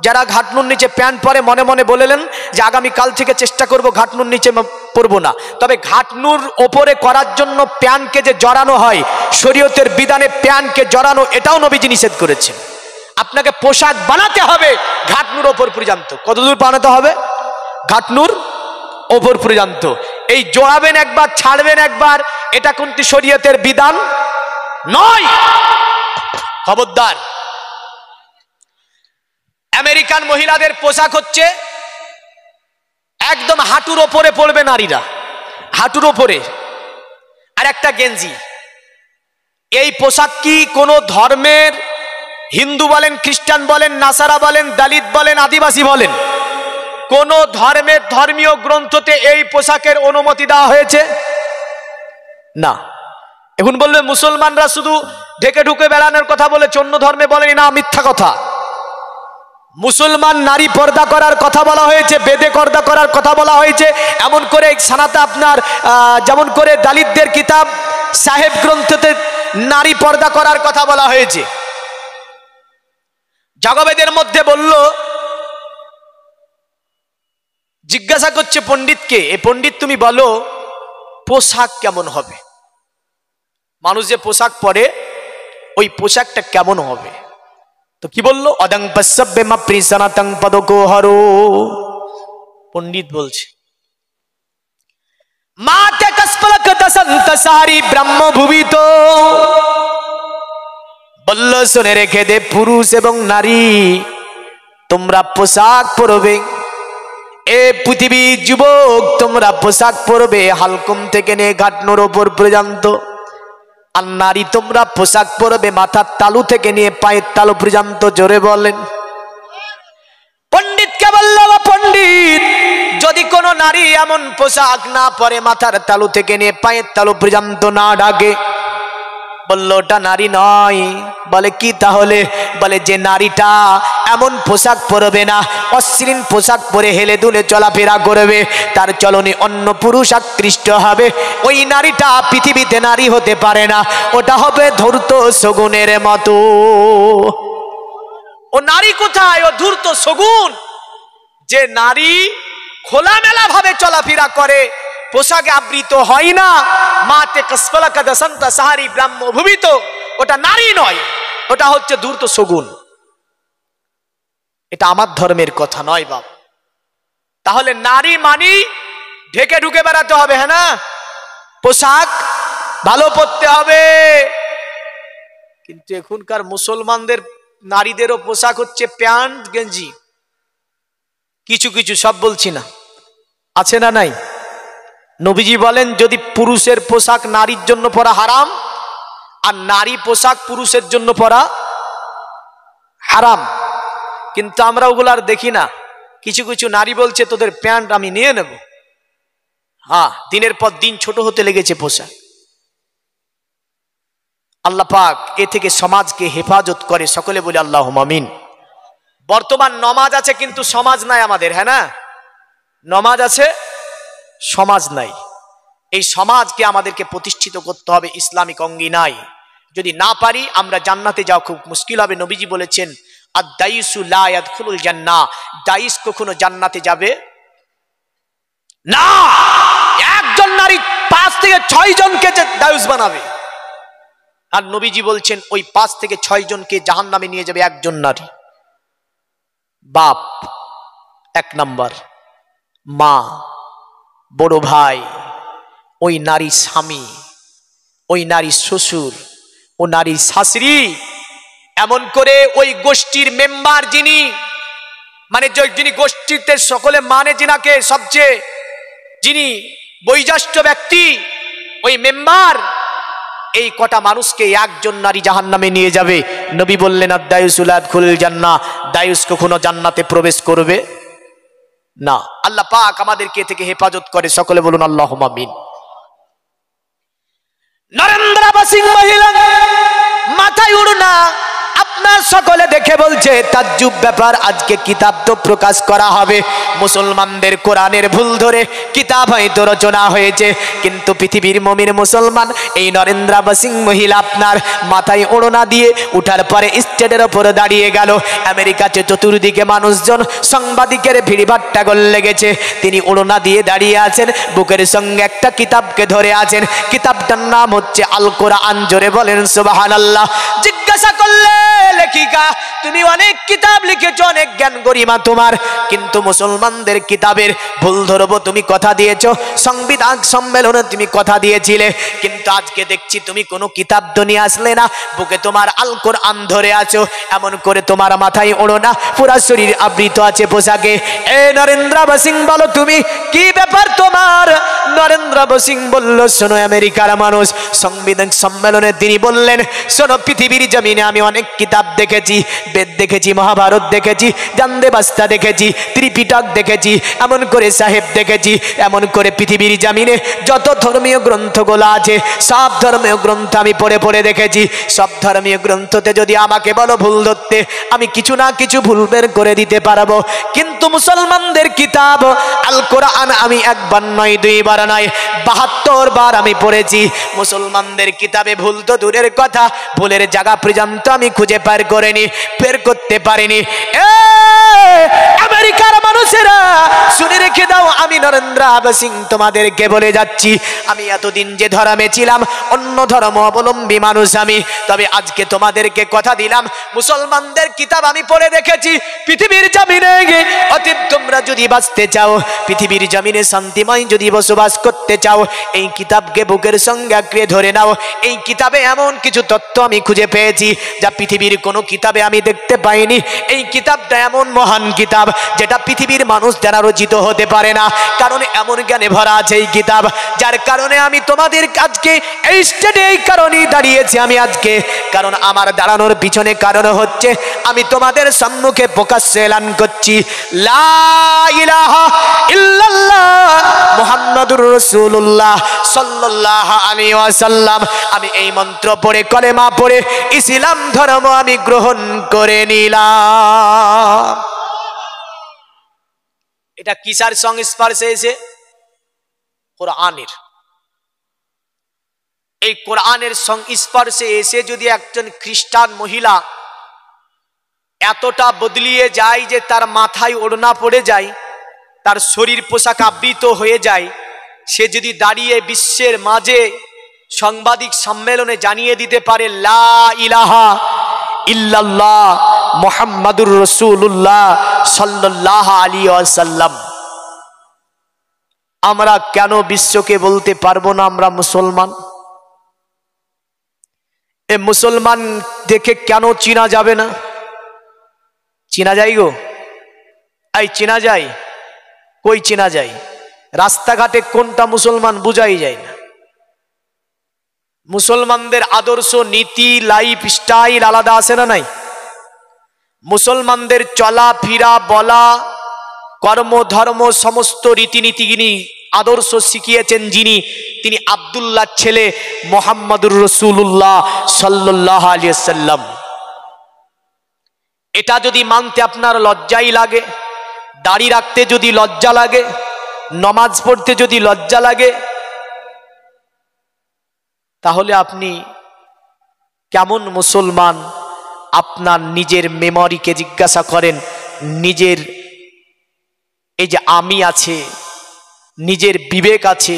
যারা ঘাটনুর নিচে প্যান্ট পরে মনে মনে বলেলেন যে আগামীকাল থেকে চেষ্টা করব ঘাটনুর নিচে পরবো না। তবে ঘাটনুর ওপরে করার জন্য প্যান্টকে যে জড়ানো হয়, শরীয়তের বিধানে প্যান্টকে জড়ানো এটাও নবীজি নিষেধ করেছেন। আপনাকে পোশাক বানাতে হবে ঘাটনুর ওপর পর্যন্ত। কতদূর বানাতে হবে? ঘাটনুর ওপর পর্যন্ত। এই জড়াবেন একবার ছাড়বেন একবার, এটা কিন্তু শরীয়তের বিধান নয়, খবরদার। আমেরিকান মহিলাদের পোশাক হচ্ছে একদম হাঁটুর ওপরে পড়বে নারীরা, হাঁটুর ওপরে, আর একটা গেঞ্জি। এই পোশাক কি কোনো ধর্মের, হিন্দু বলেন, খ্রিস্টান বলেন, নাসারা বলেন, দলিত বলেন, আদিবাসী বলেন, কোন ধর্মের ধর্মীয় গ্রন্থতে এই পোশাকের অনুমতি দেওয়া হয়েছে না। এখন বলবে মুসলমানরা শুধু ঢেকে ঢুকে বেড়ানোর কথা বলেছে, অন্য ধর্মে বলেনি। না, মিথ্যা কথা। মুসলমান নারী পর্দা করার কথা বলা হয়েছে, বেদে পর্দা করার কথা বলা হয়েছে। এমন করে সানাতে আপনার যেমন করে দলিতদের কিতাব সাহেব গ্রন্থতে নারী পর্দা করার কথা বলা হয়েছে। জগবেদের মধ্যে বলল, জিজ্ঞাসা করছে পণ্ডিতকে, এ পণ্ডিত তুমি বলো পোশাক কেমন হবে? মানুষ যে পোশাক পরে ওই পোশাকটা কেমন হবে? তো কি বললো? অদং পশ্যব্বে মাপ্রি সনাতং পদকো হরো। পণ্ডিত বলছে মাতে কস্পলক দসন্ত সারি ব্রহ্ম ভুবিত। বলল শুনে রেখে দে পুরুষ এবং নারী, তোমরা পোশাক পরবে। এ পৃথিবীর যুবক তোমরা পোশাক পরবে হালকুম থেকে নিয়ে ঘাটনুর ওপর পর্যন্ত। আর নারী তোমরা পোশাক পরবে মাথার তালু থেকে নিয়ে পায়ের তালু পর্যন্ত। জোরে বলেন। পণ্ডিতকে বলল, পণ্ডিত যদি কোনো নারী এমন পোশাক না পরে, মাথার তালু থেকে নিয়ে পায়ের তালু পর্যন্ত না ঢাকে, বলল ওটা নারী নয়। বলে কি তাহলে? বলে যে নারীটা এমন পোশাক পরবে না, অশ্লীল পোশাক পরে হেলে দুলে চলাফেরা করবে, তার চলনে অন্য পুরুষ আকৃষ্ট হবে, ওই নারীটা পৃথিবীতে নারী হতে পারে না, ওটা হবে ধূর্ত শগুনের মতো। ও নারী কোথায়? ও ধূর্ত শগুন। যে নারী খোলামেলা ভাবে চলাফেরা করে, পোশাকে আবৃত হয় না, মাতে কস্পলক দসন্ত সাহারি ব্রহ্ম ভুবিত, ওটা নারী নয়, ওটা হচ্ছে ধূর্ত শগুন। এটা আমার ধর্মের কথা নয় বাপ। তাহলে নারী মানি ঢেকে ঢুকে বেড়াতে হবে, হ্যাঁ না? পোশাক ভালো পরতে হবে। কিন্তু এখনকার মুসলমানদের নারীদেরও পোশাক হচ্ছে প্যান্ট গেঞ্জি, কিছু কিছু, সব বলছি না, আছে না নাই? নবীজি বলেন যদি পুরুষের পোশাক নারীর জন্য পরা হারাম আর নারী পোশাক পুরুষের জন্য পরা হারাম, কিন্তু আমরা ওগুলো আর দেখি না। কিছু কিছু নারী বলছে তোদের প্যান্ট আমি নিয়ে নেব। হ্যাঁ, দিনের পর দিন ছোট হতে লেগেছে পোশাক। আল্লাহ পাক এ থেকে সমাজকে হেফাজত করে, সকলে বলে আল্লাহুম্মা আমিন। বর্তমান নমাজ আছে কিন্তু সমাজ নাই আমাদের, হ্যাঁ না? নমাজ আছে, সমাজ নাই। এই সমাজকে আমাদেরকে প্রতিষ্ঠিত করতে হবে ইসলামিক অঙ্গিনায়। যদি না পারি আমরা জান্নাতে যাওয়া খুব মুশকিল হবে। নবীজি বলেছেন আদ-দাইসু লা ইয়াদখুলুল জান্নাহ, দাইস কখনো জান্নাতে যাবে না। একজন নারী 5 থেকে 6 জনকে দাইস বানাবে, আর নবীজি বলছেন ওই 5 থেকে 6 জনকে জাহান্নামে নিয়ে যাবে একজন নারী। বাপ 1 নাম্বার, মা, বড় ভাই, ওই নারী স্বামী, ওই নারী শ্বশুর, ও নারী শাশুড়ি, এমন করে ওই গোষ্ঠীর মেম্বার যিনি, মানে যিনি গোষ্ঠীতে সকলে মানে যিনাকে সবচেয়ে, যিনি বয়োজ্যেষ্ঠ ব্যক্তি, ওই মেম্বার, এই কটা মানুষকে একজন নারী জাহান্নামে নিয়ে যাবে। নবী বললেন আদ-দায়ুসু লা ইয়াদখুলুল জান্নাহ, দায়ুস কখনো জান্নাতে প্রবেশ করবে না। আল্লাহ পাক আমাদেরকে থেকে হেফাজত করে, সকলে বলুন আল্লাহুম্মা আমিন। নরেন্দ্র সিং মহিলা মাথায় উড়না, আপনার সকলে দেখে বলছে তাজ্জুব ব্যাপার। আজকে কিতাব তো প্রকাশ করা হবে, মুসলমানদের কোরআনের ভুল ধরে কিতাব হয়তো রচনা হয়েছে, কিন্তু পৃথিবীর মুমিন মুসলমান এই নরেন্দ্র সিং মহিলা আপনার মাথায় ওড়না দিয়ে উঠার পরে স্টেজের ওপর দাঁড়িয়ে গেল। আমেরিকাতে চতুর্দিকে মানুষজন, সাংবাদিকের ভিড়ভাট্টা লেগেছে, তিনি ওড়না দিয়ে দাঁড়িয়ে আছেন, বুকের সঙ্গে একটা কিতাবকে ধরে আছেন। কিতাবটার নাম হচ্ছে আল কোরআন। জোরে বলেন সুবহানাল্লাহ। জিজ্ঞাসা করলে লেখিকা তুমি অনেক কিতাব লিখেছো, অনেক জ্ঞান গরিমা তোমার, কিন্তু মুসলমানদের কিতাবের ভুল ধরবো তুমি কথা দিয়েছো, সংবিধান সম্মেলনে তুমি কথা দিয়েছিলে, কিন্তু আজকে দেখছি তুমি কোনো কিতাব তো নিয়ে আসলে না, বুকে তোমার আল কোরআন ধরে আছো, এমন করে তোমার মাথায় ওড়না, পুরা শরীর আবৃত আছে পোশাকে। এ নরেন্দ্র সিং বলো তুমি কি ব্যাপার তোমার? নরেন্দ্র সিং বলল শোনো আমেরিকার মানুষ, সংবিধান সম্মেলনে তিনি বললেন শোনো পৃথিবীর জমিনে আমি অনেক কিতাব দেখেছি, বেদ দেখেছি, মহাভারত দেখেছি, জান্দে বাস্তা দেখেছি, ত্রিপিটক দেখেছি, এমন করে সাহেব দেখেছি, এমন করে পৃথিবীর জমিনে যত ধর্মীয় গ্রন্থগুলো আছে সব ধর্মীয় গ্রন্থ আমি পড়ে পড়ে দেখেছি। সব ধর্মীয় গ্রন্থতে যদি আমাকে বলো ভুল ধরতে, আমি কিছু না কিছু ভুল বের করে দিতে পারবো, কিন্তু মুসলমানদের কিতাব আল কোরআন আমি একবার নয়, দুইবার নয়, 72 বার আমি পড়েছি। মুসলমানদের কিতাবে ভুল তো দূরের কথা, ভুলের জায়গা পর্যন্ত আমি খুঁজে বের করতে পারিনি। আমেরিকার মানুষেরা শুনে রেখে দাও, আমি নরেন্দ্র সিং তোমাদেরকে বলে যাচ্ছি, আমি এতদিন যে ধর্মে ছিলাম অন্য ধর্ম অবলম্বী মানুষ আমি, তবে আজকে তোমাদেরকে কথা দিলাম মুসলমানদের কিতাব আমি পড়ে দেখেছি। পৃথিবীর জমিনে অতীব তোমরা যদি বাঁচতে চাও, পৃথিবীর জমিনে শান্তিময় যদি বসবাস করতে চাও, এই কিতাবকে বুকের সঙ্গে আঁকড়ে ধরে নাও। এই কিতাবে এমন কিছু তথ্য আমি খুঁজে পেয়েছি যা পৃথিবীর কোনো কিতাবে আমি দেখতে পাইনি। এই কিতাবটা এমন মহান কিতাব যেটা পৃথিবীর মানুষ যারা রচিত হতে পারে না, কারণ এমন জ্ঞানে ভরা আছে এই কিতাব, যার কারণে আমি তোমাদের আজকে এই স্টেজে এই কারণেই দাঁড়িয়েছি আমি আজকে, কারণ আমার দাঁড়ানোর পিছনে কারণ হচ্ছে আমি তোমাদের সম্মুখে প্রকাশ্যে এলান করছি লা ইলাহা ইল্লাল্লাহ মুহাম্মাদুর রাসূলুল্লাহ সাল্লাল্লাহু আলাইহি ওয়াসাল্লাম। আমি এই মন্ত্র পড়ে কলেমা পড়ে ইসলাম ধর্ম আমি গ্রহণ করে নিলাম। এটা কিসার সংস্পর্শে এসে? কোরআনের। এই কোরআনের সংস্পর্শে এসে যদি একজন খ্রিস্টান মহিলা এতটা বদলিয়ে যায় যে তার মাথায় ওড়না পড়ে যায়, তার শরীর পোশাক আবৃত হয়ে যায়, সে যদি দাঁড়িয়ে বিশ্বের মাঝে সাংবাদিক সম্মেলনে জানিয়ে দিতে পারে লা ইলাহা ইল্লাল্লাহ মুহাম্মাদুর রাসূলুল্লাহ সাল্লাল্লাহু আলাইহি ওয়াসাল্লাম, আমরা কেন বিশ্বকে বলতে পারবো না আমরা মুসলমান? এ মুসলমান দেখে কেন চিনা যাবে না? চিনা যায় গো, এই চিনা যায়? কই চিনা যায়? রাস্তাঘাটে কোনটা মুসলমান বুঝাই যায় না। মুসলমানদের আদর্শ, নীতি, লাইফ স্টাইল আলাদা আছে না নাই? মুসলমানদের চলা ফিরা, বলা, কর্ম, ধর্ম, সমস্ত রীতিনীতি আদর্শ শিখিয়েছেন যিনি, তিনি আব্দুল্লাহ ছেলে মুহাম্মাদুর রাসূলুল্লাহ সাল্লাল্লাহু আলাইহি ওয়াসাল্লাম। এটা যদি মানতে আপনার লজ্জাই লাগে, দাড়ি রাখতে যদি লজ্জা লাগে, নমাজ পড়তে যদি লজ্জা লাগে, তাহলে আপনি কেমন মুসলমান? আপনার নিজের মেমরিকে জিজ্ঞাসা করেন, নিজের এই যে আমি আছে, নিজের বিবেক আছে,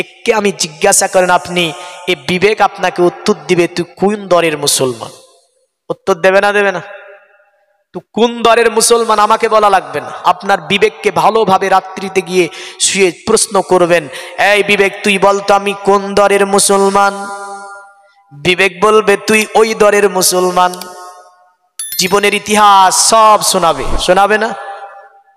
একে আমি জিজ্ঞাসা করেন, আপনি এই বিবেক আপনাকে উত্তর দিবে তুই কোন দরের মুসলমান। উত্তর দেবে না? দেবে না? তুই কোন দরের মুসলমান আমাকে বলা লাগবে না, আপনার বিবেককে ভালোভাবে রাত্রিতে গিয়ে শুয়ে প্রশ্ন করবেন, এই বিবেক তুই বলতো আমি কোন দরের মুসলমান? বিবেক বলবে তুই ওই দরের মুসলমান। জীবনের ইতিহাস সব শোনাবে, শোনাবে না?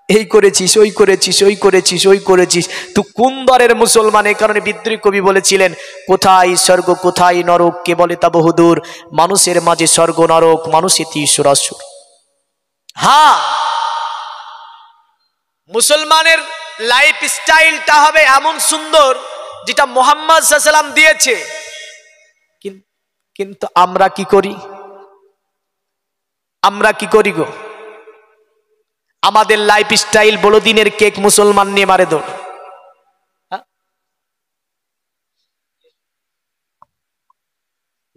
এই করেছিস, ওই করেছিস, ওই করেছিস, ওই করেছিস, তুই কোন দরের মুসলমান? এই কারণে বিদ্রোহী কবি বলেছিলেন, কোথায় স্বর্গ কোথায় নরক, কে বলে তা বহুদূর, মানুষের মাঝে স্বর্গ নরক, মানুষ ইতি ঈশ্বর আসুর। হ্যাঁ, মুসলমানের লাইফ স্টাইলটা হবে এমন সুন্দর যেটা মুহাম্মদ সাল্লাল্লাহু আলাইহি ওয়াসাল্লাম দিয়েছে। কিন্তু আমরা কি করি? আমরা কি করি গো? আমাদের লাইফ স্টাইল বড় দিনের কেক মুসলমান নিয়ে মারে দৌড়।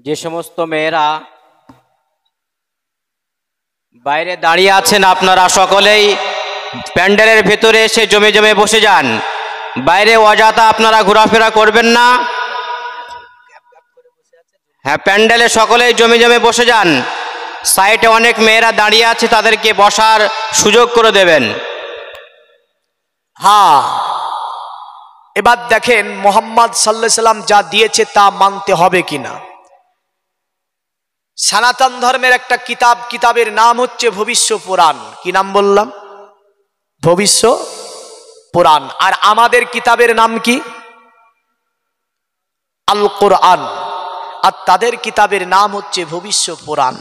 যে সমস্ত মেয়েরা বাইরে দাঁড়িয়ে আছেন, আপনারা সকলেই প্যান্ডেলের ভেতরে এসে জমে জমে বসে যান। বাইরে অযথা আপনারা ঘোরাফেরা করবেন না। হ্যাঁ, প্যান্ডেলে সকলেই জমে জমে বসে যান। সাইডে অনেক মেয়েরা দাঁড়িয়ে আছে, তাদেরকে বসার সুযোগ করে দেবেন। হ্যাঁ, এবার দেখেন মুহাম্মদ সাল্লাল্লাহু আলাইহি সাল্লাম যা দিয়েছে তা মানতে হবে কিনা। সনাতন ধর্মের একটা কিতাব, কিতাবের নাম হচ্ছে ভবিষ্য পুরাণ। কি নাম বললাম? ভবিষ্য পুরাণ। আর আমাদের কিতাবের নাম কি? আল কোরআন। আর তাদের কিতাবের নাম হচ্ছে ভবিষ্য পুরাণ।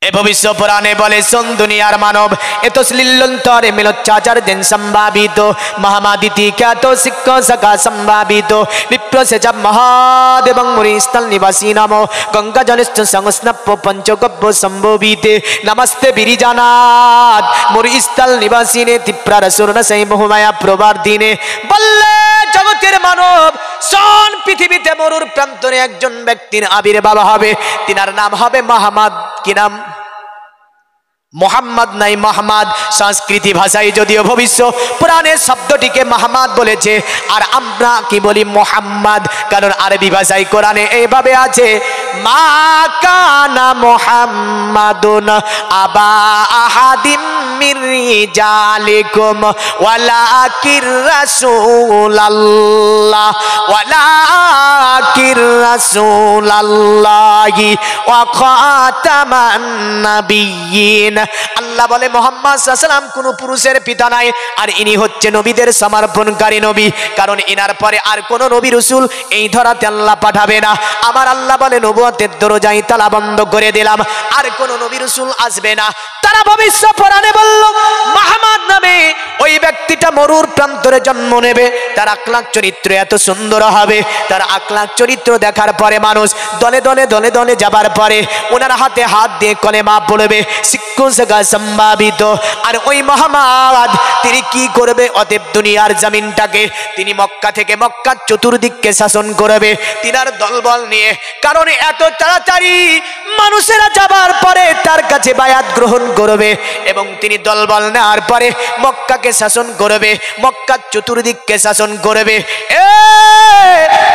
এ ভবিষ্য পুরাণে বলে, শোন দুনিয়ার মানব, এ তো শ্লীলন্তরে মিলোচ্চাচার দেন সম্ভাবিত, মহামাদিতি খ্যাত শিক্ষ সখা সম্ভাবিত, বিপ্রসেচা মহাদেব মুরিস্থল নিবাসী নাম গঙ্গা জনিষ্ঠ সংস্নপ্য পঞ্চগব্য সম্ভবিতে, নমস্তে বিরিজানাথ মুরিস্থল নিবাসিনে তীব্রার সুরণ সেই বহুমায়া প্রবার দিনে। বললে জগতের মানব, শোন, পৃথিবীতে মরুর প্রান্তরে একজন ব্যক্তির আবির্ভাব হবে, তিনার নাম হবে মোহাম্মদ। কি নাম? মোহাম্মদ নাই, মোহাম্মদ। সংস্কৃতি ভাষায় যদিও ভবিষ্য পুরাণের শব্দটিকে মোহাম্মদ বলেছে, আর আমরা কি বলি? মোহাম্মদ। কারণ আরবি ভাষায় কোরআনে এইভাবে আছে, মা কানা মুহাম্মাদুন আবা আহাদিম মির রিজালিকুম ওয়ালাকির রাসূলুল্লাহ ওয়ালাকির রাসূলুল্লাহি ওয়া খাতামান নাবিয়্যিন। আল্লাহ বলে মুহাম্মদ সাল্লাল্লাহু আলাইহি ওয়াসাল্লাম কোন পুরুষের পিতা নাই, আর ইনি হচ্ছে নবীদের সমর্পণকারী নবী। কারণ ইনার পরে আর কোন নবী রাসূল এই ধরাতে আল্লাহ পাঠাবে না। আমার আল্লাহ বলে নবুয়তের দরজায় তালা বন্ধ করে দিলাম, আর কোন নবী রাসূল আসবে না। তারা ভবিষ্য পুরাণে বলল মুহাম্মদ নামে ওই ব্যক্তিটা মরুর প্রান্তরে জন্ম নেবে, তার আখলাক চরিত্র এত সুন্দর হবে, তার আখলাক চরিত্র দেখার পরে মানুষ দলে দলে দলে দলে যাবার পরে ওনার হাতে হাত দিয়ে কলেমা পড়বে, শিক্ষা সম্ভাবিত। আর ওই মুহাম্মদ তিনি কি করবে? অতএব দুনিয়ার জমিনটাকে তিনি মক্কা থেকে মক্কার চতুর্দিককে শাসন করবে তিনার দলবল নিয়ে। কারণ এত তাড়াতাড়ি মানুষেরা যাবার পরে তার কাছে বায়াত গ্রহণ করবে এবং তিনি দলবল নেওয়ার পরে মক্কাকে শাসন করবে, মক্কার চতুর্দিককে শাসন করবে।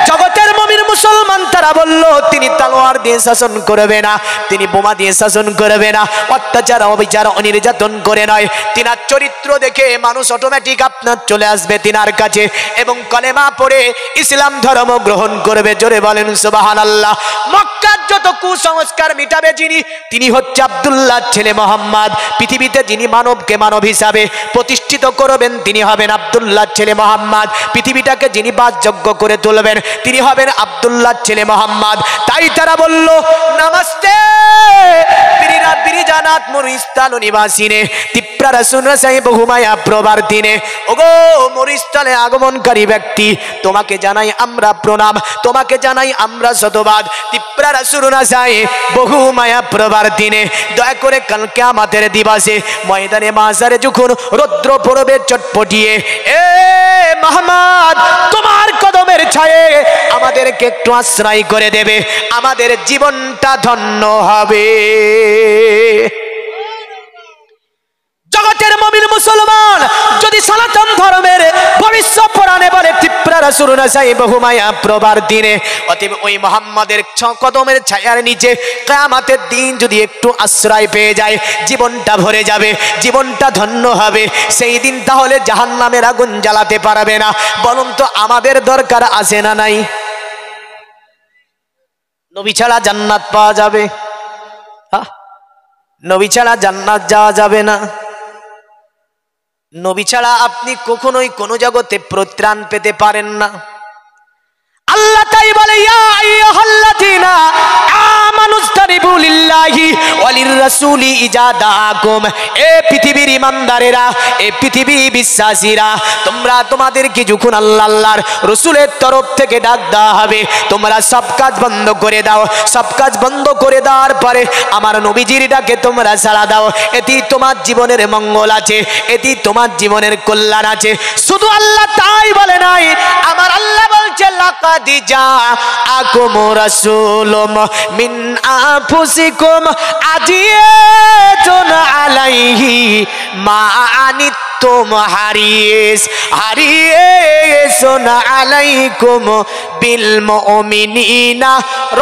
জগতের মুমিন মুসলমান তারা বলল তিনি তলোয়ার দিয়ে শাসন করবে না, তিনি বোমা দিয়ে শাসন করবে না, অত্যাচার অবিচার অনির্যাতন করে নয়, তিনার চরিত্র দেখে মানুষ অটোমেটিক আপনার চলে আসবে তিনার কাছে এবং কলেমা পড়ে ইসলাম ধর্ম গ্রহণ করবে। জোরে বলেন সুবহানাল্লাহ। মক্কার যত কুসংস্কার মিটাবে যিনি, তিনি হচ্ছে আব্দুল্লাহ ছেলে মোহাম্মদ। পৃথিবীতে যিনি মানবকে মানব হিসাবে প্রতিষ্ঠিত করবেন তিনি হবেন আব্দুল্লাহ ছেলে মোহাম্মদ। পৃথিবীটাকে যিনি বাসযোগ্য করে তুলবেন তিনি হবেন আব্দুল্লাহ ছেলে মোহাম্মদ। তাই তারা বলল নমস্তে বিরিজানাত মরিস্তান নিবাসিনে তিপ্রারা সুনসাই বহুমায়া প্রবর্তিনে। ওগো মরিস্তানে আগমনকারী ব্যক্তি, তোমাকে জানাই আমরা প্রণাম, তোমাকে জানাই আমরা শতবাদ। তিপ্রারা সুনসাই বহুমায়া প্রবর্তিনে। দয়া করে কাল কিয়ামতের দিবসে ময়দানে মাজারে যখন রৌদ্র পড়বে চটপটিয়ে, এ মুহাম্মদ তোমার কদমের ছায়ে আমাদেরকে একটু আশ্রয় করে দেবে, আমাদের জীবনটা ধন্য হবে। জগতের মুমিন মুসলমান যদি সনাতন ধর্মের ভবিষ্যৎ পুরাণে বলে তিপ্রারা সুরনা সাই বহুমায়া প্রবার দিনে, অতএব ওই মুহাম্মাদের কদমের ছায়ার নিচে কিয়ামতের দিন যদি একটু আশ্রয় পেয়ে যায় জীবনটা ভরে যাবে, জীবনটা ধন্য হবে সেই দিন। তাহলে জাহান্নামের আগুন জ্বালাতে পারবে না। বলুন তো আমাদের দরকার আছে না নাই? নবী ছাড়া জান্নাত পাওয়া যাবে? নবী ছাড়া জান্নাত যাওয়া যাবে না। নবী ছাড়া আপনি কখনোই কোনো জগতে পরিত্রাণ পেতে পারেন না। আল্লাহ তাই বলে ইয়া আইয়ুহাল্লাযীনা আমানুস্তারিবু লিল্লাহি ওয়ালির রাসূলি ইজাদাকুম। এ পৃথিবীর ঈমানদারেরা, এ পৃথিবী বিশ্বাসীরা, তোমরা তোমাদেরকে যখন আল্লাহর রাসূলের তরফ থেকে ডাক দেওয়া হবে তোমরা সব কাজ বন্ধ করে দাও। সব কাজ বন্ধ করে দেওয়ার পরে আমার নবীজির ডাকে তোমরা সাড়া দাও। এতেই তোমার জীবনের মঙ্গল আছে, এতেই তোমার জীবনের কল্যাণ আছে। শুধু আল্লাহ তাই বলে নাই, আমার আল্লাহ বলছে লাকাদ জাআকুম রাসূলুম মিন আনফুসিকুম আজিয়াতুন আলাইহি মা আনিতুম হারিসুন আলাইকুম বিল মুমিনিনা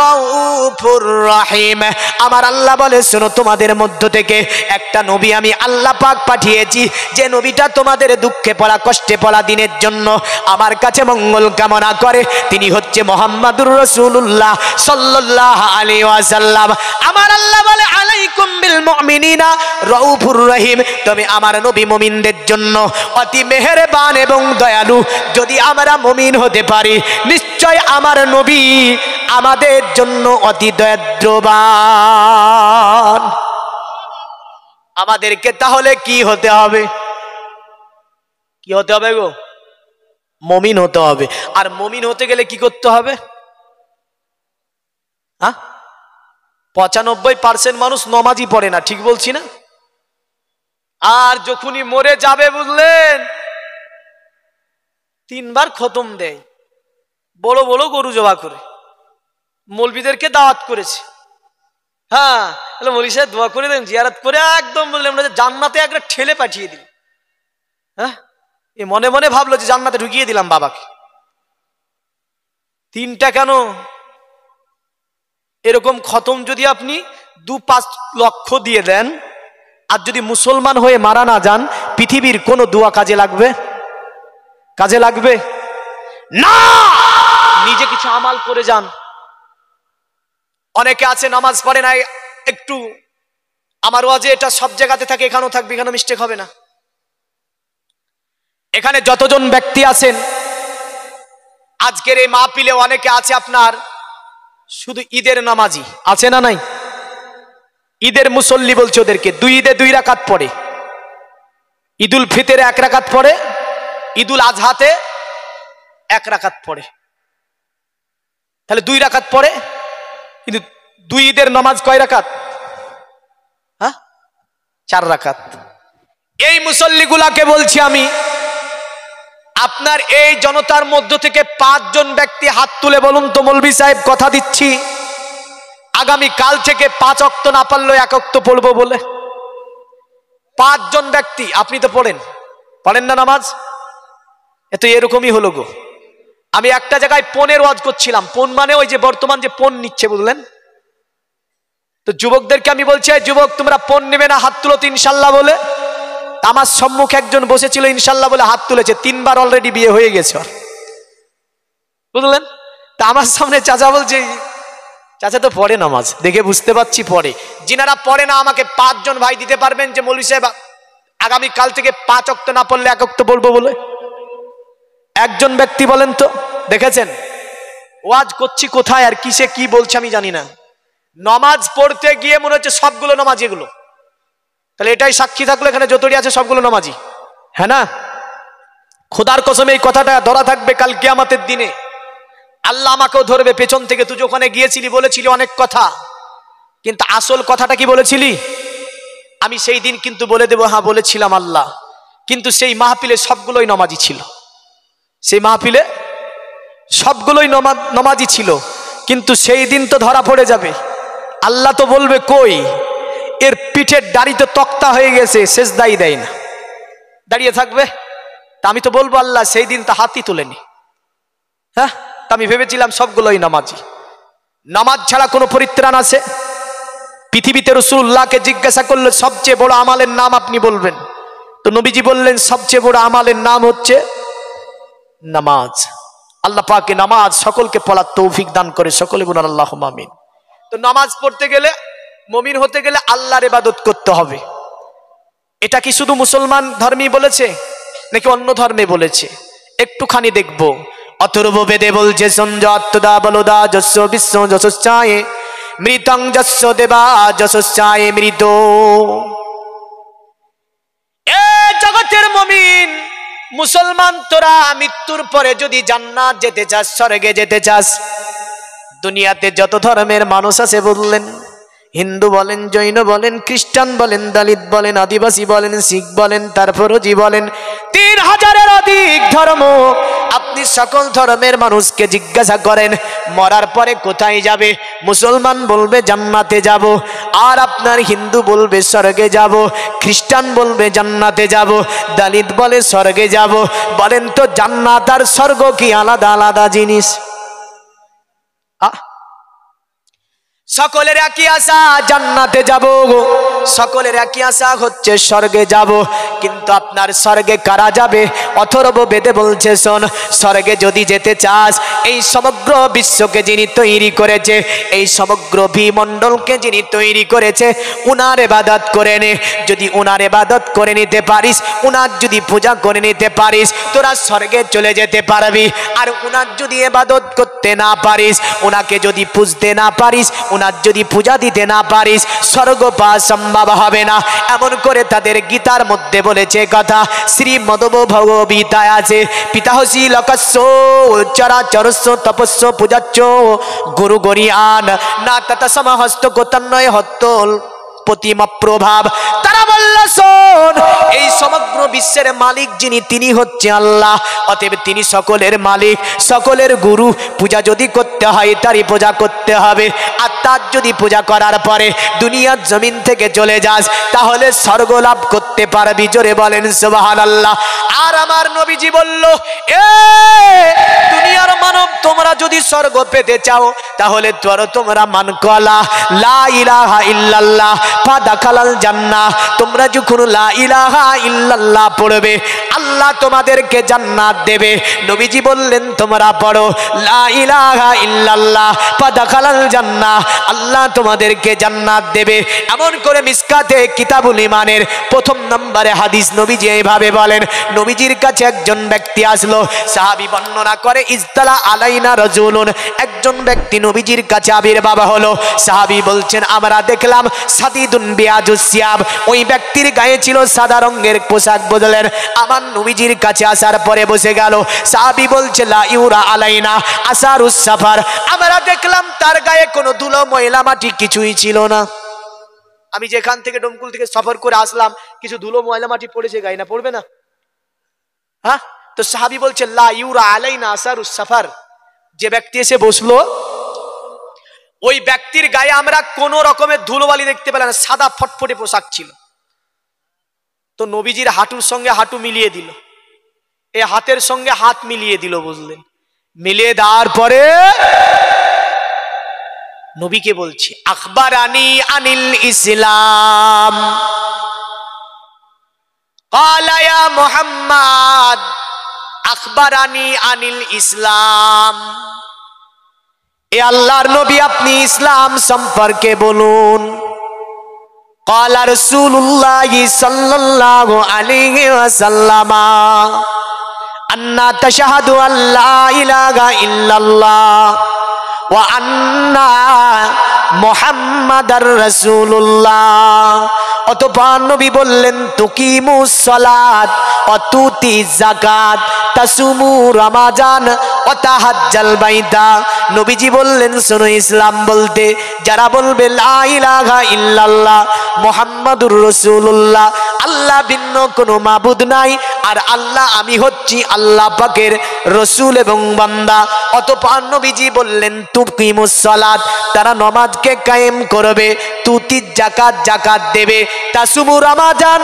রাউফুর রহিম। আমার আল্লাহ বলে শোনো, তোমাদের মধ্য থেকে একটা নবী আমি আল্লাহ পাক পাঠিয়েছি, যে নবীটা তোমাদের দুঃখে পড়া কষ্টে পড়া দিনের জন্য আমার কাছে মঙ্গল কামনা করে। তিনি হচ্ছে মুহাম্মাদুর রাসূলুল্লাহ সাল্লাল্লাহু আলাইহি ওয়াসাল্লাম। আমার আল্লাহ বলে আলাইকুম বিল মুমিনিনা রাউফুর রহিম, তুমি আমার নবী মুমিনদের জন্য অতি মেহেরবান এবং দয়ালু। যদি আমরা মুমিন হতে পারি নিশ্চয় আমার নবী আমাদের জন্য অতি দয়াদ্রবান। আমাদেরকে তাহলে কি হতে হবে? কি হতে হবে গো? মুমিন হতে হবে। আর মুমিন হতে গেলে কি করতে হবে? 95% মানুষ নমাজই পড়ে না, ঠিক বলছি না? আর যখনই মরে যাবে বুঝলেন 3 বার খতম দেয়, বড় বড় গরু জবা করে। মৌলবীদেরকে দাওয়াত করেছে, হ্যাঁ মৌলভী সাহেব দোয়া করে দেন, জিয়ারত করে একদম বললাম জান্নাতে একটা ঠেলে পাঠিয়ে দিল। হ্যাঁ, এ মনে মনে ভাবলো যে জান্নাতে ঢুকিয়ে দিলাম বাবাকে। 3টা কেন? এরকম খতম যদি আপনি 2-5 লক্ষ দিয়ে দেন আর যদি মুসলমান হয়ে মারা না যান, পৃথিবীর কোনো দোয়া কাজে লাগবে? কাজে লাগবে না। নিজে কিছু আমাল করে যান। অনেকে আছে নামাজ পড়ে না, একটু আমার ওয়াজে এটা সব জায়গাতে থাকে, এখানেও থাকবে, এখানে মিস্টেক হবে না। এখানে যতজন ব্যক্তি আছেন আজকের এই মাহফিলে অনেকে আছে আপনার শুধু ঈদের নামাজি আছে না নাই? ঈদের মুসল্লি বলছে ওদেরকে। 2 ঈদে 2 রাকাত পড়ে, ঈদুল ফিতরে 1 রাকাত পড়ে, ঈদুল আজহাতে 1 রাকাত পড়ে। তাহলে 2 রাকাত পড়ে, কিন্তু 2 ঈদের নামাজ কয় রাকাত? 4 রাকাত। এই মুসল্লিগুলাকে বলছি আমি, আপনার এই জনতার মধ্য থেকে 5 জন ব্যক্তি হাত তুলে বলুন তো, মৌলভী সাহেব কথা দিচ্ছি আগামী কাল থেকে 5 ওয়াক্ত না পারলেও 1 ওয়াক্ত পড়বো বলে। 5 জন ব্যক্তি। আপনি তো পড়েন না নামাজ? এত এরকমই হলো গো। আমি একটা জায়গায় পনের ওয়াজ করছিলাম, পণ মানে ওই যে বর্তমান যে পণ নিচ্ছে, বুঝলেন তো। যুবকদেরকে আমি বলছি, যুবক তোমরা পণ নেবে না, হাত তুলো তো ইনশাল্লাহ বলে। আমার সম্মুখে একজন বসেছিল, ইনশাল্লাহ বলে হাত তুলেছে, 3 বার অলরেডি বিয়ে হয়ে গেছে, বুঝলেন। তা আমার সামনে চাচা বলছে, চাচা তো পড়ে নামাজ, দেখে বুঝতে পারছি পড়ে। যিনারা পড়ে না আমাকে 5 জন ভাই দিতে পারবেন যে মৌলভী সাহেব আগামী কাল থেকে 5 ওয়াক্ত না পড়লে 1 ওয়াক্ত বলবো বলে? একজন ব্যক্তি বলেন তো, দেখেছেন? ওয়াজ করছি কোথায় আর কিসে কি বলছে আমি জানি না। নামাজ পড়তে গিয়ে মনে হচ্ছে সবগুলো নামাজি এগুলো। তাহলে এটাই সাক্ষী থাকলো এখানে যতটি আছে সবগুলো নামাজি, হ্যাঁ না? খোদার কসম এই কথাটা ধরা থাকবে কাল কিয়ামতের দিনে। আল্লাহ আমাকেও ধরবে পেছন থেকে, তুই ওখানে গিয়েছিলি বলেছিলি অনেক কথা, কিন্তু আসল কথাটা কি বলেছিলি? আমি সেই দিন কিন্তু বলে দেবো, হ্যাঁ বলেছিলাম আল্লাহ, কিন্তু সেই মাহফিলে সবগুলোই নামাজি ছিল, সেই মাহফিলে সবগুলোই নামাজি ছিল, কিন্তু সেই দিন তো ধরা পড়ে যাবে। আল্লাহ তো বলবে কই, এর পিঠের দাড়ি তো তক্তা হয়ে গেছে, সেজদাই দেয় না, দাঁড়িয়ে থাকবে। তা আমি তো বলবো আল্লাহ সেই দিন তো হাতই তোলেনি। হ্যাঁ, তা আমি ভেবেছিলাম সবগুলোই নামাজি। নামাজ ছাড়া কোনো পরিত্রাণ আছে? পৃথিবীতে রাসূলুল্লাহকে জিজ্ঞাসা করলে সবচেয়ে বড় আমালের নাম আপনি বলবেন, তো নবীজি বললেন সবচেয়ে বড় আমালের নাম হচ্ছে নামাজ। আল্লাহ পাকে নামাজ সকলকে পড়ার তৌফিক দান করে, সকলে বলুন আল্লাহুম্মা আমিন। তো নামাজ পড়তে গেলে, মুমিন হতে গেলে আল্লাহর ইবাদত করতে হবে। এটা কি শুধু মুসলমান ধর্মী বলেছে নাকি অন্য ধর্মে বলেছে? একটুখানি দেখবো। অথর্ব বেদে বলছে সঞ্জাতদা বলদা যস্য বিশ্ব যশস্যায়ে মৃতং যস্য দেবা যশস্যায়ে মৃত। এ জগতের মুমিন মুসলমান, তোরা মৃত্যুর পরে যদি জান্নাত যেতে চাস, স্বর্গে যেতে চাস, দুনিয়াতে যত ধর্মের মানুষ আছে বললেন, হিন্দু বলেন, জৈন বলেন, খ্রিস্টান বলেন, দলিত বলেন, আদিবাসী বলেন, শিখ বলেন, তারপরজি বলেন, 3000-এর অধিক ধর্ম। আপনি সকল ধর্মের মানুষকে জিজ্ঞাসা করেন মরার পরে কোথায় যাবে, মুসলমান বলবে জান্নাতে যাব, আর আপনার হিন্দু বলবে স্বর্গে যাব, খ্রিস্টান বলবে জান্নাতে যাব, দলিত বলে স্বর্গে যাব। বলেন তো জান্নাত আর স্বর্গ কি আলাদা আলাদা জিনিস? সকলের একই আশা জান্নাতে যাব, সকলের একই আশা হচ্ছে স্বর্গে যাব, কিন্তু আপনার স্বর্গে কারা যাবে? অথর্ব বেদে বলছে শোন, স্বর্গে যদি যেতে চাস, এই সমগ্র বিশ্বকে যিনি তৈরি করেছে, এই সমগ্র ভূমণ্ডলকে যিনি তৈরি করেছে, উনার ইবাদত করে নে। যদি উনার ইবাদত করে নিতে পারিস, উনার যদি পূজা করে নিতে পারিস, তোরা স্বর্গে চলে যেতে পারবি। আর উনার যদি ইবাদত করতে না পারিস, উনাকে যদি পুজতে না পারিস, উনার যদি পূজা দিতে না পারিস, স্বর্গ পাওয়া সম্ভব হবে না। এমন করে তাদের গীতার মধ্যে বলেছে কথা, শ্রীমদ্ ভগবদ্গীতায় আছে, পিতাহসি লোকস্য চরাচরস্য তপস্য পূজাচ্চ গুরু গরিয়ান না তত সমহস্ত গোতন্নয় হত্তল প্রতিমা প্রভাব। তারা বলল শোন, এই সমগ্র বিশ্বের মালিক যিনি, তিনি হচ্ছে আল্লাহ, অতএব তিনি সকলের মালিক, সকলের গুরু। পূজা যদি করতে হয় তারই পূজা করতে হবে, আর তার যদি পূজা করার পরে দুনিয়ার জমিন থেকে চলে যাস, তাহলে স্বর্গ লাভ করতে পারবি। জোরে বলেন সুবহানাল্লাহ। আর আমার নবীজি বলল, এ দুনিয়ার মানব, তোমরা যদি স্বর্গ পেতে চাও, তাহলে তোমরা মান কলা লা ইলাহা ইল্লাল্লাহ ফাদাখালাল জান্নাহ। তোমরা যখন লা ইলাহা ইল্লাল্লাহ পড়বে, আল্লাহ তোমাদেরকে জান্নাত দেবে। নবীজি বললেন তোমরা পড়ো লা ইলাহা ইল্লাল্লাহ ফাদাখালাল জান্নাহ, আল্লাহ তোমাদেরকে জান্নাত দেবে। এমন করে মিসকাতে কিতাবুল ঈমানের 1 নম্বরে হাদিস নবীজি এইভাবে বলেন। নবীজির কাছে একজন ব্যক্তি আসলো, সাহাবী বর্ণনা করে, ইজতালা আলাইনা রাজুলুন, একজন ব্যক্তি নবীজির কাছে আবির্ভাব হলো। সাহাবী বলছেন, আমরা দেখলাম সাদিদুন বিয়াজুস সিয়াব, ওই ব্যক্তির গায়ে ছিল সাদা রঙের পোশাক। বললেন, আমার নবীজির কাছে আসার পরে বসে গেল। সাহাবী বলছে, লা ইউরা আলাইনা আসারুস সাফার, আমরা দেখলাম তার গায়ে কোনো ধুলো ময়লা মাটি কিছুই ছিল না। আমি যেখান থেকে ডোমকুল থেকে সফর করে আসলাম, কিছু ধুলো ময়লা মাটি পড়েছে গায়ে, না পড়বে না? হ্যাঁ, তো সাহাবী বলছে লা ইউরা আলাইনা আসারুস সাফার, যে ব্যক্তি এসে বসলো ওই ব্যক্তির গায়ে আমরা কোন রকমের ধুলোবালি দেখতে পেলাম না, সাদা ফটফটে পোশাক ছিল। তো নবীজির হাঁটুর সঙ্গে হাঁটু মিলিয়ে দিল, এই হাতের সঙ্গে হাত মিলিয়ে দিল, বুঝলেন? মিলিয়ে দেওয়ার পরে নবীকে বলছি আখবারানি আনিল ইসলাম ক্বালা ইয়া মুহাম্মদ আখবারানি আনিল ইসলাম। এ আল্লাহর নবী আপনি ইসলাম সম্পর্কে বলুন। ক্বালা রাসূলুল্লাহ সাল্লাল্লাহু আলাইহি ওয়াসাল্লাম আন্না তাশহাদু আল্লা ইলাহা ইল্লাল্লাহ ওয়া আন্না মুহাম্মাদার রাসূলুল্লাহ। অতঃপর নবী বললেন তুকিমুস সালাত ওয়া তুতি যাকাত তাসুমু রমাজান ওয়া তাহাজ্জাল বাইতা। নবীজি বললেন শোনো, ইসলাম বলতে যারা বলবে লা ইলাহা ইল্লাল্লাহ মুহাম্মাদুর রাসূলুল্লাহ, আল্লাহ ভিন্ন কোনো মাবুদ নাই, আর আল্লাহ আমি হচ্ছি আল্লাহ পাকের রসুল এবং বান্দা। অতঃপর নবীজি বললেন তুকিমুস সালাত, তারা নামাজকে কায়েম করবে, তুতি যাকাত, যাকাত দেবে, তাসুমু রমাজান,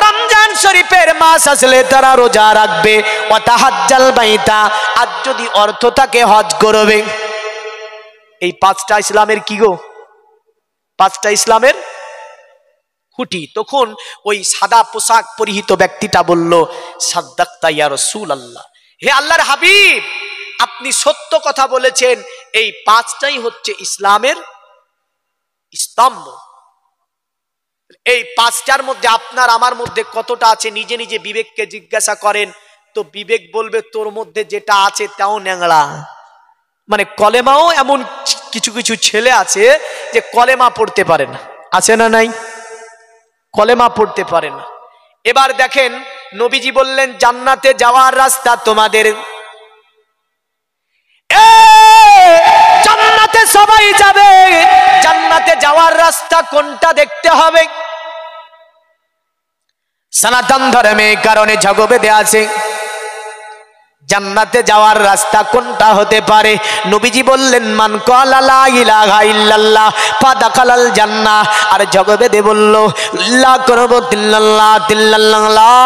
রমজান শরীফের মাস আসলে তারা রোজা রাখবে, ওয়া তাহাজ্জাল বাইতা, আর যদি অর্থ থাকে হজ করবে। এই পাঁচটা ইসলামের কি গো? পাঁচটা ইসলামের খুঁটি। তখন ওই সাদা পোশাক পরিহিত ব্যক্তিটা বলল সাদ্দাক্তা ইয়া রাসূলুল্লাহ, হে আল্লাহর হাবিব আপনি সত্য কথা বলেছেন, এই পাঁচটাই হচ্ছে ইসলামের স্তম্ভ। এই পাঁচটার মধ্যে আপনার আমার মধ্যে কতটা আছে নিজে নিজে বিবেককে জিজ্ঞাসা করেন, তো বিবেক বলবে তোর মধ্যে যেটা আছে তাও ন্যাংড়া। মানে কলেমাও এমন কিছু কিছু ছেলে আছে যে কলেমা পড়তে পারে না, আছে না নাই? কলেমা পড়তে পারে না। এবার দেখেন নবীজি বললেন জান্নাতে যাওয়ার রাস্তা তোমাদের, জান্নাতে সবাই যাবে, জান্নাতে যাওয়ার রাস্তা কোনটা দেখতে হবে। সনাতন ধর্মে কারণে ঝগড়া বেঁধে আছে, জান্নাতে যাওয়ার রাস্তা কোনটা হতে পারে? নবীজি বললেন মান ক্বালা লা ইলাহা ইল্লাল্লাহ ফাদাখালাল জান্নাহ। আর ঝগড়া বেঁধে বলল লা করব তিল্লাল্লাহ তিল্লাল্লাহ লা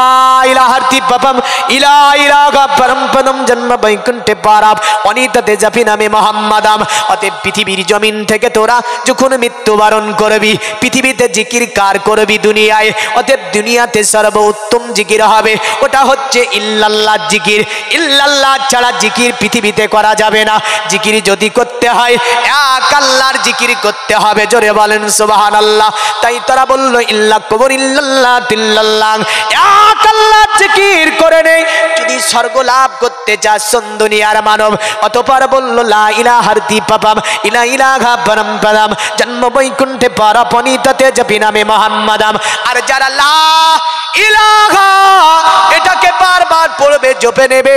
ইলাহা তিপাপম ইলা ইলাহা পরম পদম জন্ম বৈকুণ্ঠে পারাব অনিতাতে জাপি নামে মুহাম্মাদাম। অতএব পৃথিবীর জমিন থেকে তোরা যখন মৃত্যুবরণ করবি, পৃথিবীতে জিকির কার করবি? দুনিয়ায়। অতএব দুনিয়াতে সর্বোত্তম জিকির হবে ওটা হচ্ছে ইল্লাল্লাহ জিকির। ইল্লাল্লাহ ছাড়া জিকির পৃথিবীতে করা যাবে না। জিকির যদি করতে হয় এক আল্লাহর জিকির করতে হবে, জোরে বলেন সুবহানাল্লাহ। তাই তারা বলল ইল্লা কবর ইল্লাল্লাহ তিল্লাল্লাহ, এক আল্লাহর জিকির করে নেই যদি স্বর্গ লাভ করতে চাস দুনিয়ার মানব। অতঃপর বলল লা ইলাহা তিপাপম ইলা ইলাহা পরম পদম জন্ম বৈকুণ্ঠে পারাপনিতাতে জপি নামে মুহাম্মাদাম। আর যারা লা ইলাহা এটাকে বারবার পড়বে, জপে নেবে,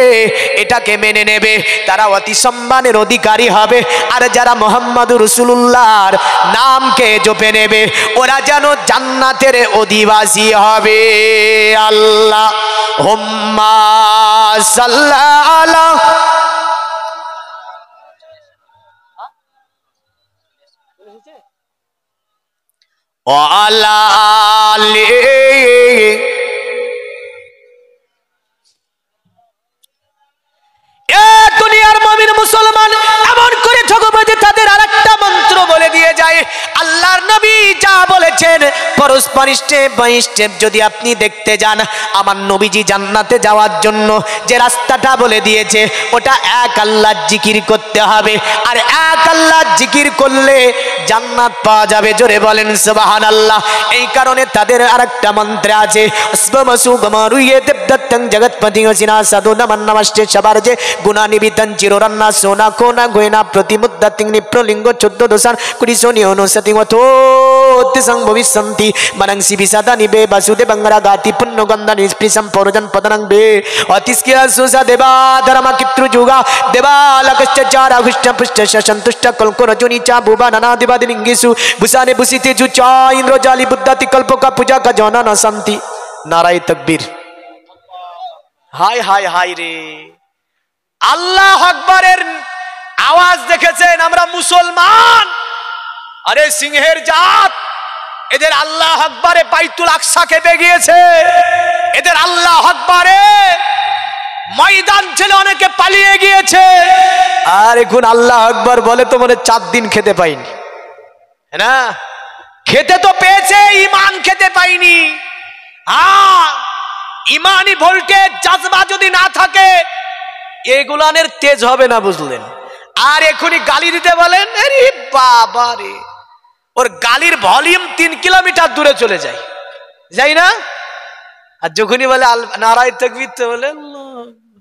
এটাকে মেনে নেবে, তারা অতি সম্মানের অধিকারী হবে। আর যারা মুহাম্মাদুর রাসূলুল্লাহর নামকে জপে নেবে ওরা যেন জান্নাতের অধিবাসী হবে। আল্লাহুম্মা সাল্লি আলা ওয়া আলা আলিহি। দুনিয়ার মুমিন মুসলমান এমন করে ঠকবাজে তাদের আরেকটা মন্ত্র বলে দিয়ে যায়। আল্লাহর নবী যা বলেছেন পরস্পর স্টেপ বাই স্টেপ যদি আপনি দেখতে যান, আমার নবীজি জান্নাতে যাওয়ার জন্য যে রাস্তাটা বলে দিয়েছে ওটা এক আল্লাহর জিকির করতে হবে। আর এক আল্লাহর জিকির করলে জান্নাত পাওয়া যাবে, জোরে বলেন সুবহানাল্লাহ। এই কারণে তাদের আরেকটা মন্ত্র আছে আসবামসু গমারুয়ে দেবদত্তং জগৎপতি ওসিনা সাধু নমঃ নমস্তে সবারজে গুণা নিবিতন চিররান্না সোনা কোনা গোয়না প্রতিমুদ্দা তিংনি প্রলিঙ্গ 14 দোসান কুড়িশনি অনুসতি ওতি সং ভবিষ্যন্তি মনংসি বিসাদা নিবে বাসুদে বঙ্গরা গাতি পুণ্য গন্ধা নিষ্পৃসম পরজন পদনং বে অতিস্কিয়া সুসা দেবা ধর্ম কিত্রু যুগা দেবা লকশ্চ চারা হুষ্ট পুষ্ট সন্তুষ্ট কলকর জনি চা বুবা নানা দিবাদি লিঙ্গিসু বুসানে বুসিতে জু চা ইন্দ্র জালি বুদ্ধাতি কল্প কা পূজা কা জনা না শান্তি। নারায়ে তাকবীর। হায় হায় হায় রে, আল্লাহু আকবারের আওয়াজ দেখেছেন? আমরা মুসলমান, আরে সিংহের জাত, এদের আল্লাহু আকবারে বাইতুল আকসা কেঁপে গিয়েছে, এদের আল্লাহু আকবারে ময়দান ছেড়ে অনেকে পালিয়ে গিয়েছে, আর এখন আল্লাহ আকবার বলে তো মনে 4 দিন খেতে পাইনি, না খেতে তো পেয়েছে, ইমান খেতে পাইনি। ইমানি ভোল্টেজ জাজবা যদি না থাকে এগুলানের তেজ হবে না, বুঝলেন? আর এখনই গালি দিতে বলেন, আরে বাবা রে, ওর গালির ভলিউম 3 কিলোমিটার দূরে চলে যায়, যাই না? আর যখনই বলে নারায়ে তাকবীর তো বলে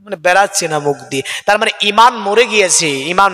মানে বেরাচ্ছে না মুখ দিয়ে, তার মানে ইমান মরে গিয়েছে, ইমান